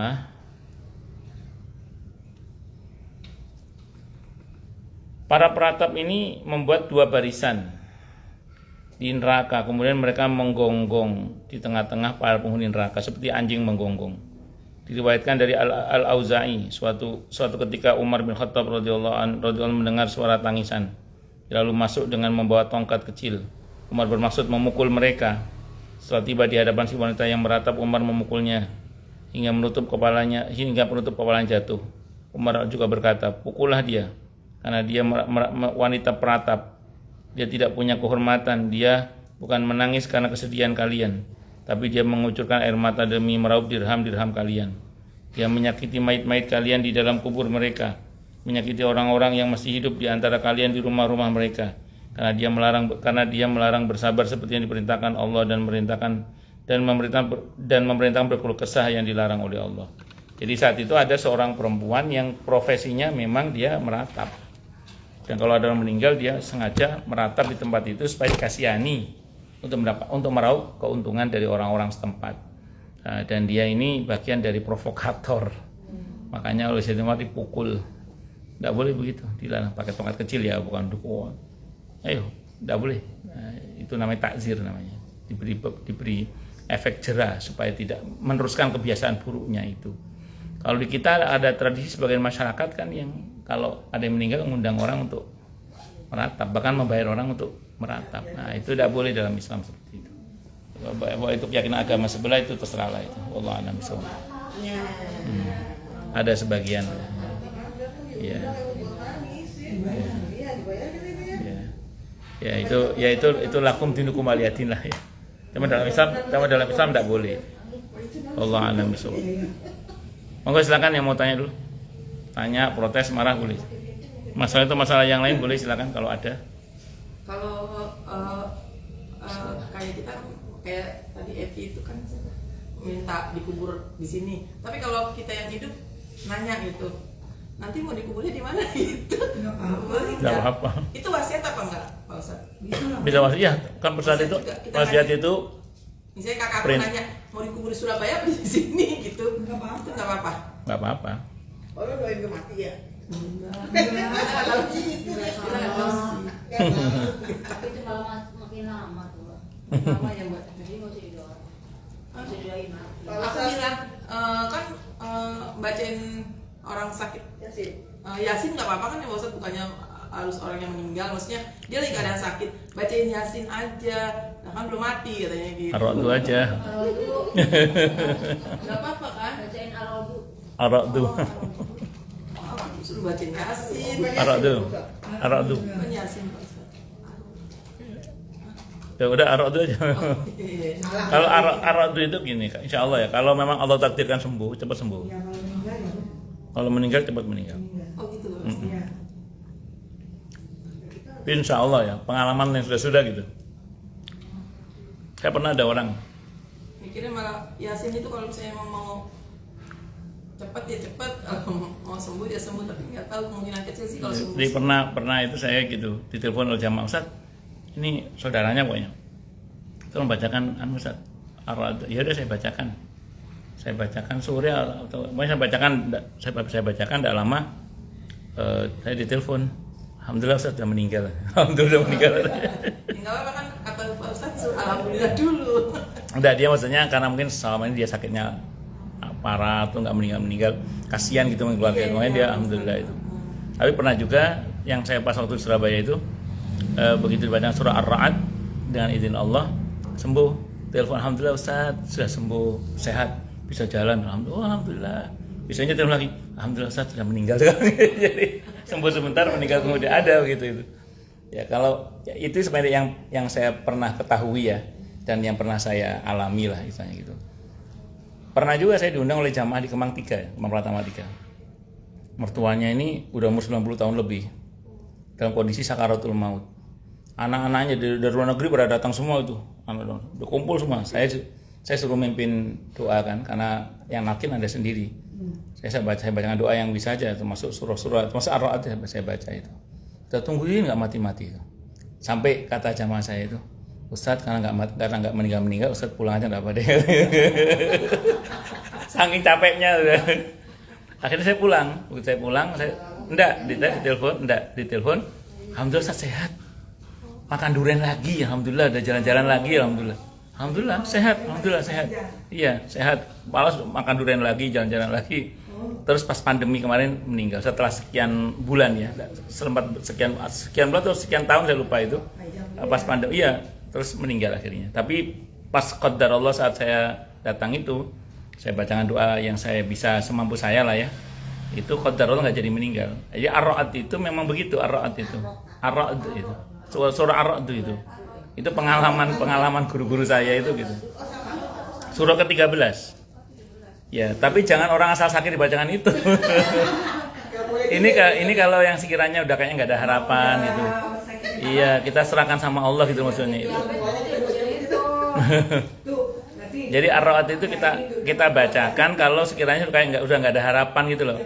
para peratap ini membuat 2 barisan di neraka, kemudian mereka menggonggong di tengah-tengah para penghuni neraka seperti anjing menggonggong. Diriwayatkan dari Al-Auza'i, suatu ketika Umar bin Khattab radhiyallahu anhu mendengar suara tangisan, lalu masuk dengan membawa tongkat kecil. Umar bermaksud memukul mereka. Setelah tiba di hadapan si wanita yang meratap, Umar memukulnya hingga penutup kepalanya jatuh. Umar juga berkata, pukullah dia, karena dia wanita peratap. Dia tidak punya kehormatan. Dia bukan menangis karena kesedihan kalian, tapi dia mengucurkan air mata demi meraup dirham-dirham kalian. Dia menyakiti mayit-mayit kalian di dalam kubur mereka, menyakiti orang-orang yang masih hidup di antara kalian di rumah-rumah mereka, karena dia melarang bersabar seperti yang diperintahkan Allah dan memerintahkan berkeluh kesah yang dilarang oleh Allah. Jadi saat itu ada seorang perempuan yang profesinya memang dia meratap. Dan kalau ada orang meninggal, dia sengaja meratap di tempat itu supaya dikasihani untuk meraup keuntungan dari orang-orang setempat. Dan dia ini bagian dari provokator. Makanya oleh Sayyidina Umar dipukul. Tidak boleh begitu, dilarang pakai tongkat kecil ya, bukan dukung. Ayo, tidak boleh. Itu namanya takzir namanya. Diberi efek jera supaya tidak meneruskan kebiasaan buruknya itu. Kalau di kita ada tradisi sebagian masyarakat kan yang kalau ada yang meninggal mengundang orang untuk meratap, bahkan membayar orang untuk meratap. Nah itu tidak boleh dalam Islam seperti itu. Bahwa itu keyakinan agama sebelah itu terserah lah itu. Wallahu a'lam bishawab. Ada sebagian. Ya. Ya itu lakum dinukum waliyadin lah ya. Cuma dalam Islam tidak boleh. Wallahu a'lam bishawab. Monggo silakan yang mau tanya dulu. Tanya, protes, marah boleh. Masalah yang lain boleh silakan kalau ada. Kalau kayak kita kayak tadi Evi itu kan minta dikubur di sini. Tapi kalau kita yang hidup nanya gitu, nanti mau dikuburnya di mana gitu? Enggak apa-apa. Itu wasiat apa enggak, Pak Ustaz? Bisa wasiat. Ya, kan persat itu wasiat itu misalnya kakak aku nanya mau dikubur di Surabaya apa di sini gitu, itu nggak apa-apa. Nggak apa-apa. Oh, lo doain gue mati ya? Tapi itu malah makin lama tuh. Lama ya Mbak. Jadi nggak usah didoain. Bisa didoain mati. Aku bilang kan bacain orang sakit Yasin nggak apa-apa kan ya Ustaz, bukannya harus orang yang meninggal, maksudnya dia lagi keadaan sakit, bacain Yasin aja, nah kan belum mati katanya gitu. Ar-Ra'du aja. Ar-Ra'du. Nggak apa-apa kan? Bacain Ar-Ra'du. Ar-Ra'du. Suruh bacain Yasin. Ar-Ra'du. Bukan Yasin Pak Ustaz. Ya udah Ar-Ra'du aja. Iya. Kalau Ar-Ra'du itu gini, insya Allah ya. Kalau memang Allah takdirkan sembuh, cepat sembuh. Kalau meninggal cepat meninggal. Oh gitu Pak. Insya Allah ya, pengalaman yang sudah gitu. Saya pernah ada orang Mikirnya malah Yasin itu kalau misalnya mau cepat ya cepat, mau sembuh dia sembuh, tapi nggak tahu kemungkinan kecil sih kalau sembuh. Jadi pernah itu saya gitu ditelepon oleh jamaah, Ustaz, ini saudaranya pokoknya, tolong bacakan Ustaz Ar-Ra'd. Ya udah saya bacakan sore atau saya bacakan tidak lama saya ditelepon, alhamdulillah Ustaz sudah meninggal. Alhamdulillah meninggal. Enggak apa-apa kan kata Pak Ustaz, alhamdulillah dulu. Enggak, dia maksudnya karena mungkin selama ini dia sakitnya parah atau nggak meninggal, kasihan gitu keluarga, makanya dia alhamdulillah itu. Tapi pernah juga yang saya pas waktu di Surabaya itu begitu dibaca surah Ar-Ra'd dengan izin Allah sembuh, telepon alhamdulillah Ustaz sudah sembuh, sehat, bisa jalan, alhamdulillah. Biasanya telepon lagi, alhamdulillah Ustaz sudah meninggal. Jadi sembuh sebentar meninggal kemudian ada begitu itu. Ya kalau ya, itu sebenarnya yang saya pernah ketahui ya, dan yang pernah saya alami lah istilahnya gitu. Pernah juga saya diundang oleh jamaah di Kemang 3, Kemang Pratama 3. Mertuanya ini udah umur 90 tahun lebih, dalam kondisi sakaratul maut. anak-anaknya dari luar negeri pada datang semua itu, udah kumpul semua. Saya suruh mimpin doa kan, karena yang nakin ada sendiri. Saya bacakan doa yang bisa aja, termasuk surah-surah, termasuk Ar-Ra'd saya baca itu. Kita tungguin nggak mati-mati itu. Sampai kata jamaah saya itu, Ustadz karena nggak meninggal, Ustadz pulang aja nggak apa deh. Saking capeknya udah. Akhirnya saya pulang. Begitu saya pulang, ditelepon. Alhamdulillah Ustadz sehat. Makan durian lagi, alhamdulillah. Ada jalan-jalan lagi, alhamdulillah. Alhamdulillah sehat. Iya sehat. Malas makan durian lagi, jalan-jalan lagi. Terus pas pandemi kemarin meninggal setelah sekian bulan ya, sempat sekian bulan atau sekian tahun saya lupa itu. Pas pandemi, iya, terus meninggal akhirnya. Tapi pas qadar Allah saat saya datang itu, saya bacakan doa yang saya bisa semampu saya lah ya. Itu qadar Allah nggak jadi meninggal. Jadi Ar-Ra'd itu memang begitu, Ar-Ra'd itu. Ar-Ra'd itu. Surah Ar-Ra'd itu. Itu pengalaman guru-guru saya itu gitu. Surah ke-13. Ya, tapi jangan orang asal sakit dibacakan itu. ini kalau yang sekiranya udah kayaknya nggak ada harapan gitu. Iya, kita serahkan sama Allah gitu maksudnya itu. Jadi Ar-Ra'd itu kita bacakan kalau sekiranya kayak udah nggak ada harapan gitu loh.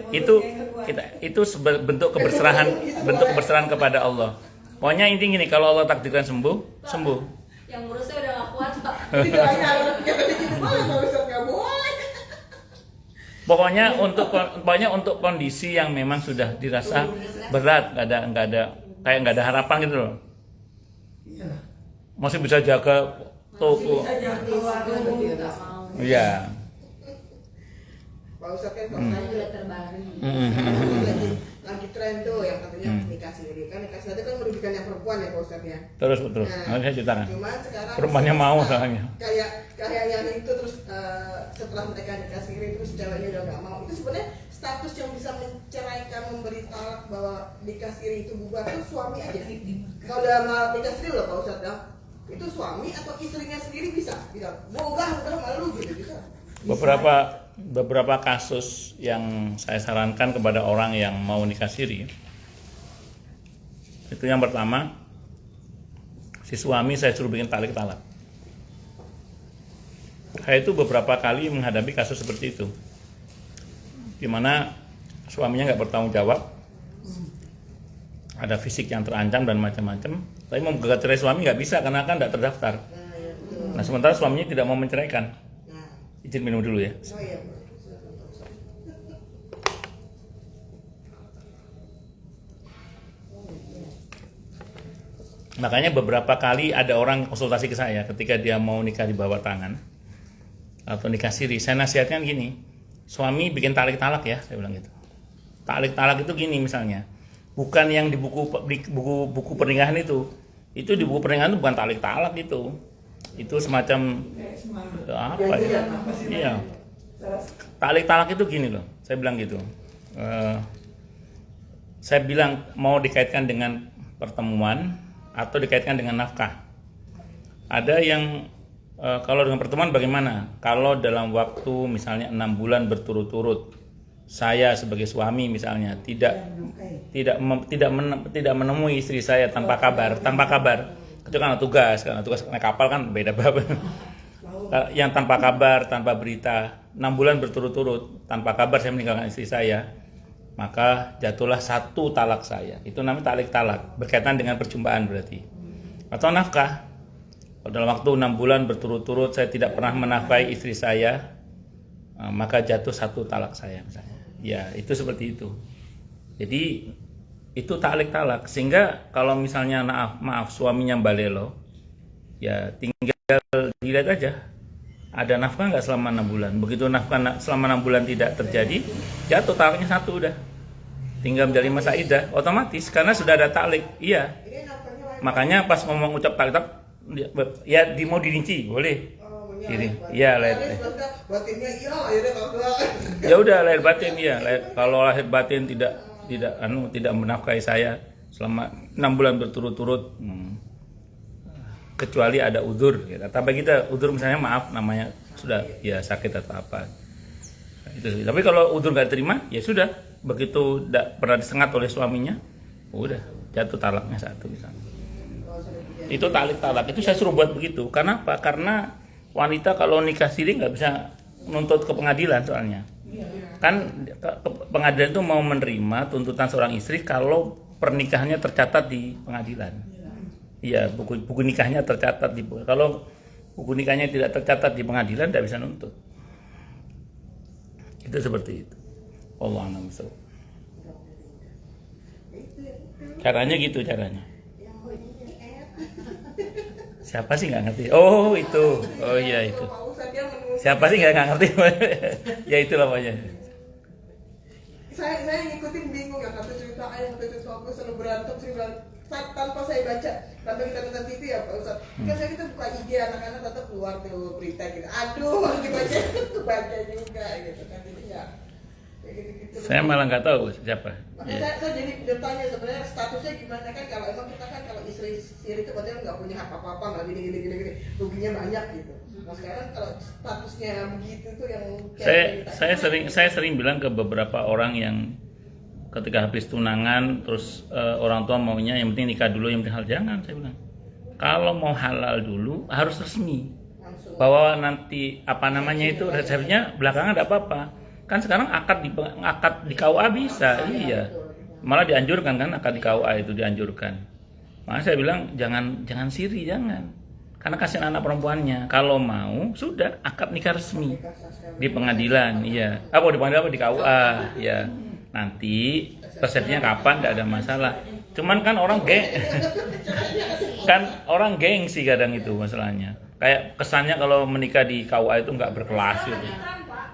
Itu bentuk keberserahan kepada Allah. Pokoknya intinya gini, kalau Allah takdirkan sembuh. Yang ngurusnya udah gak kuat Pak. Pokoknya untuk kondisi yang memang sudah dirasa berat, nggak ada harapan gitu loh. Masih bisa jaga toko. Iya. Pak Ustadz kan Udah terbalik. lagi tren tuh yang katanya nikah siri kan itu merugikan yang perempuan ya Pak Ustadz ya. Terus betul. Nah, saya ceritakan. Cuman sekarang perempuannya mau soalnya. Kayak yang itu terus setelah mereka nikah siri terus ceweknya udah nggak mau. Itu sebenarnya status yang bisa menceraikan, memberi talak bahwa nikah siri itu bubar itu suami aja. Kalau dalam nikah siri loh Pak Ustadz ya, itu suami atau istrinya sendiri bisa udah malu gitu bisa. Beberapa kasus yang saya sarankan kepada orang yang mau nikah siri, itu yang pertama, si suami saya suruh bikin talak. Saya itu beberapa kali menghadapi kasus seperti itu, di mana suaminya nggak bertanggung jawab, ada fisik yang terancam dan macam-macam, tapi mau menggugat cerai suami nggak bisa karena kan nggak terdaftar. Nah sementara suaminya tidak mau menceraikan. Izin minum dulu ya. Oh iya. Makanya beberapa kali ada orang konsultasi ke saya ketika dia mau nikah di bawah tangan atau nikah siri. Saya nasihatkan gini, suami bikin talak ya, saya bilang gitu. Talak itu gini misalnya, bukan yang di buku pernikahan itu di buku pernikahan itu bukan talak itu. Itu semacam apa ya? Iya. Talak itu gini loh. Saya bilang gitu. Saya bilang mau dikaitkan dengan pertemuan atau dikaitkan dengan nafkah. Ada yang kalau dengan pertemuan bagaimana? Kalau dalam waktu misalnya 6 bulan berturut-turut saya sebagai suami misalnya tidak menemui istri saya tanpa kabar. Itu karena tugas naik kapal kan beda banget. Yang tanpa kabar, tanpa berita, 6 bulan berturut-turut tanpa kabar saya meninggalkan istri saya, maka jatuhlah 1 talak saya. Itu namanya talak, berkaitan dengan perjumpaan berarti. Atau nafkah. Kalau dalam waktu 6 bulan berturut-turut saya tidak pernah menafkahi istri saya, maka jatuh 1 talak saya misalnya. Ya, itu seperti itu. Jadi itu talak, sehingga kalau misalnya maaf suaminya balelo, ya tinggal dilihat aja ada nafkah nggak selama 6 bulan. Begitu nafkah selama 6 bulan tidak terjadi, jatuh talaknya 1 udah, tinggal menjadi masa iddah otomatis karena sudah ada talak. Iya, makanya pas ngomong ucap talak ya mau dirinci boleh. Ini ya lahir ya udah lahir batin ya. Kalau lahir batin tidak menafkahi saya selama 6 bulan berturut-turut, kecuali ada udzur gitu. Tapi kita udzur misalnya maaf namanya sudah ya sakit atau apa itu. Tapi kalau udzur nggak terima ya sudah, begitu tidak pernah disengat oleh suaminya udah jatuh talaknya 1 misalnya. Itu talak. Itu saya suruh buat begitu. Kenapa? Karena wanita kalau nikah siri nggak bisa menuntut ke pengadilan soalnya. Kan pengadilan itu mau menerima tuntutan seorang istri kalau pernikahannya tercatat di pengadilan. Iya, buku nikahnya tercatat di. Kalau buku nikahnya tidak tercatat di pengadilan, tidak bisa nuntut. Itu seperti itu. Allah a'lam bishawab. Caranya gitu caranya. Siapa sih nggak ngerti? Oh itu, oh iya itu. Siapa sih nggak ngerti? Ya itulah pokoknya. Saya ngikutin bingung ya, kata cerita ayah, kata cerita aku selalu berantem tanpa saya baca, tanpa kita nonton TV ya Pak Ustadz. Kan saya kita buka IG anak-anak tetap keluar tuh berita gitu. Aduh, harus dibaca, baca juga gitu kan, jadi ya kayak gitu. Saya malah nggak tahu siapa. Makanya saya jadi bertanya sebenarnya statusnya gimana kan, kalau emang kita kan kalau istri siri itu berarti nggak punya hak apa-apa, nggak gini, ruginya banyak gitu. Nah sekarang kalau statusnya begitu tuh yang saya sering bilang ke beberapa orang yang ketika habis tunangan terus orang tua maunya yang penting nikah dulu, yang penting halal. Jangan, saya bilang kalau mau halal dulu harus resmi bahwa nanti apa namanya itu resepnya belakangan tidak apa-apa. Kan sekarang akad di KUA bisa, iya. Malah dianjurkan kan akad di KUA itu dianjurkan. Makanya saya bilang jangan siri, jangan. Karena kasihan anak perempuannya. Kalau mau sudah akad nikah resmi di pengadilan, iya. Di pengadilan di KUA, iya. Nanti resepsinya kapan tidak ada masalah. Cuman kan orang gengsi kadang itu masalahnya. Kayak kesannya kalau menikah di KUA itu nggak berkelas gitu.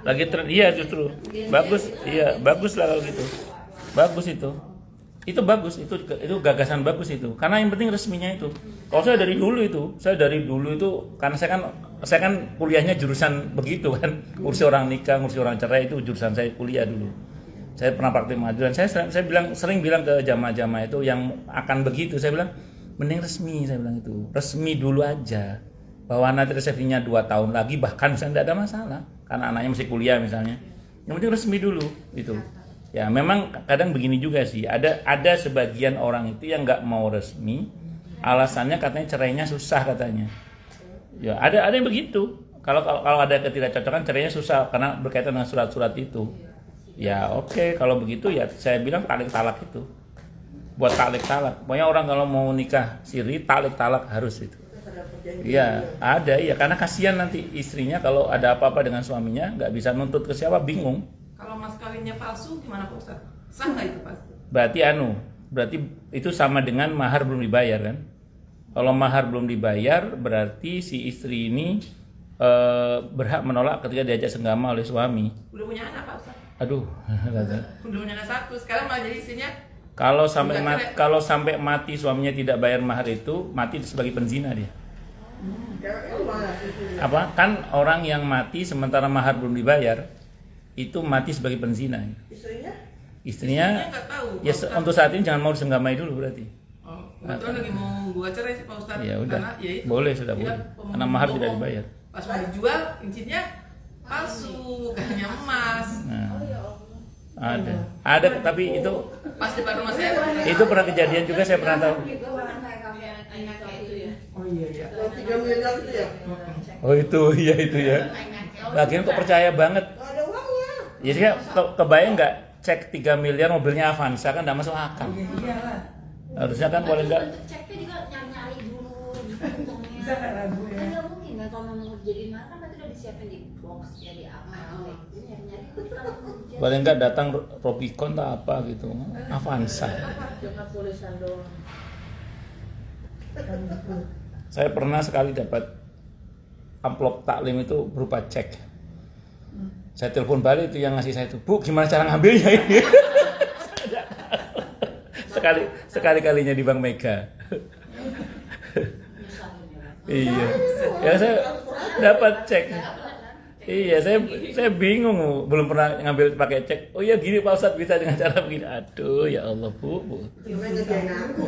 Lagi tren, iya justru bagus, iya bagus lah kalau gitu, bagus itu bagus, itu gagasan bagus itu, karena yang penting resminya itu. Kalau saya dari dulu itu karena saya kan kuliahnya jurusan begitu kan, ngurus orang nikah, ngurus orang cerai, itu jurusan saya kuliah dulu. Saya pernah praktik pengadilan, saya sering bilang ke jamaah-jamaah itu yang akan begitu, saya bilang mending resmi, saya bilang itu resmi dulu aja. Bahwa nanti resepsinya 2 tahun lagi bahkan misalnya tidak ada masalah karena anaknya masih kuliah misalnya, yang penting resmi dulu itu. Ya memang kadang begini juga sih, ada sebagian orang itu yang nggak mau resmi, alasannya katanya cerainya susah katanya. Ya ada yang begitu. Kalau ada ketidakcocokan cerainya susah karena berkaitan dengan surat-surat itu. Ya oke, kalau begitu ya saya bilang talak itu. Buat talak. Pokoknya orang kalau mau nikah siri talak harus itu. Iya, ada ya, karena kasihan nanti istrinya kalau ada apa-apa dengan suaminya nggak bisa nuntut ke siapa, bingung. Kalau mas kawinnya palsu gimana Pak Ustadz? Sah nggak itu pasti? Berarti itu sama dengan mahar belum dibayar kan? Kalau mahar belum dibayar berarti si istri ini berhak menolak ketika diajak senggama oleh suami. Udah punya anak Pak Ustadz? Aduh, udah punya anak 1, sekarang malah jadi istrinya. Kalau sampai mati suaminya tidak bayar mahar itu, mati sebagai penzina dia. Apa? Kan orang yang mati sementara mahar belum dibayar itu mati sebagai penzina. Istrinya nggak tahu. Ya untuk saat ini jangan mau disenggamai dulu berarti. Kebetulan lagi mau gua cerai sih Pak Ustadz. Ya udah. Karena, ya itu, boleh sudah boleh. Karena mahar tidak dibayar. Pas mau dijual cincinnya palsu, kayaknya emas. Ada tapi itu Pas depan rumah saya. itu pernah kejadian juga, saya pernah tahu. Oh iya. 3 miliar itu ya? Oh itu ya. Lagian kok percaya banget. Nggak ada uangnya. Ya sih, kebayang nggak cek 3 miliar mobilnya Avanza, kan nggak masuk akal. Iyalah. Harusnya kan boleh nggak. Ceknya juga nyari dulu di Bisa nggak ragu ya? Kan nggak mungkin kan kalau mau jadi mana kan nanti udah disiapin di box ya di apa nyari kalau Boleh nggak datang Robicon atau apa gitu, Avanza. Jangan tulisan doang. Saya pernah sekali dapat amplop taklim itu berupa cek. Saya telepon balik itu yang ngasih saya itu, Bu, gimana cara ngambilnya ini? Sekali-kalinya di Bank Mega. Iya. Ya saya dapat cek. Iya, saya bingung, belum pernah ngambil pakai cek. Oh iya gini Pak Ustadz, bisa dengan cara begini. Aduh, ya Allah, Bu. Gimana ngerjain aku?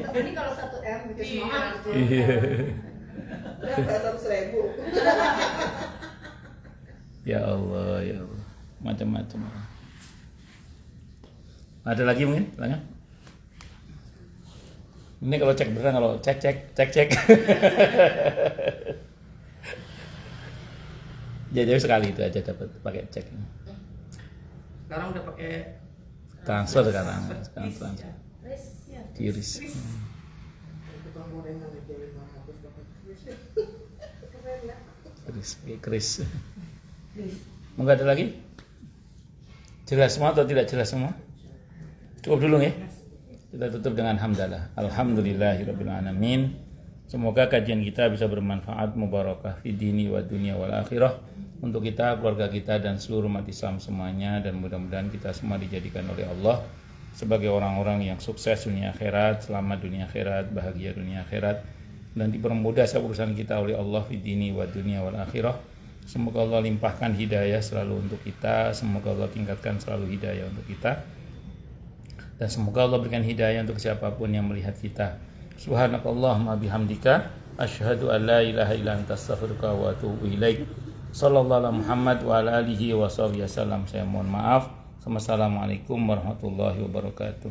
tapi ini kalau 1 M gitu semua Iya. Berapa 100.000? Ya Allah. Macam-macam. Ada lagi mungkin? Tanya? Ini kalau cek beneran, kalau cek. Jauh sekali itu aja dapat pakai cek. Sekarang udah pakai Transfer sekarang transfer. ya. Ya, Kiris. Itu kalau mau renang aja 500 dapat keren ya. Kris. Enggak ada lagi? Jelas semua atau tidak jelas semua? Cukup dulu ya. Kita tutup dengan hamdalah. Alhamdulillahirabbil alamin. Semoga kajian kita bisa bermanfaat, mubarakah fi dini wa dunya wal akhirah untuk kita, keluarga kita dan seluruh umat Islam semuanya, dan mudah-mudahan kita semua dijadikan oleh Allah sebagai orang-orang yang sukses dunia akhirat, selamat dunia akhirat, bahagia dunia akhirat, dan dipermudah urusan kita oleh Allah fi dini wa dunya wal akhirah. Semoga Allah limpahkan hidayah selalu untuk kita, semoga Allah tingkatkan selalu hidayah untuk kita, dan semoga Allah berikan hidayah untuk siapapun yang melihat kita. Subhanakallahumma bihamdika asyhadu an la ilaha illa anta astaghfiruka wa atubu ilaik. Sallallahu alaihi Muhammad wa ala alihi wa sahbihi wasallam. Saya mohon maaf. Wassalamualaikum warahmatullahi wabarakatuh.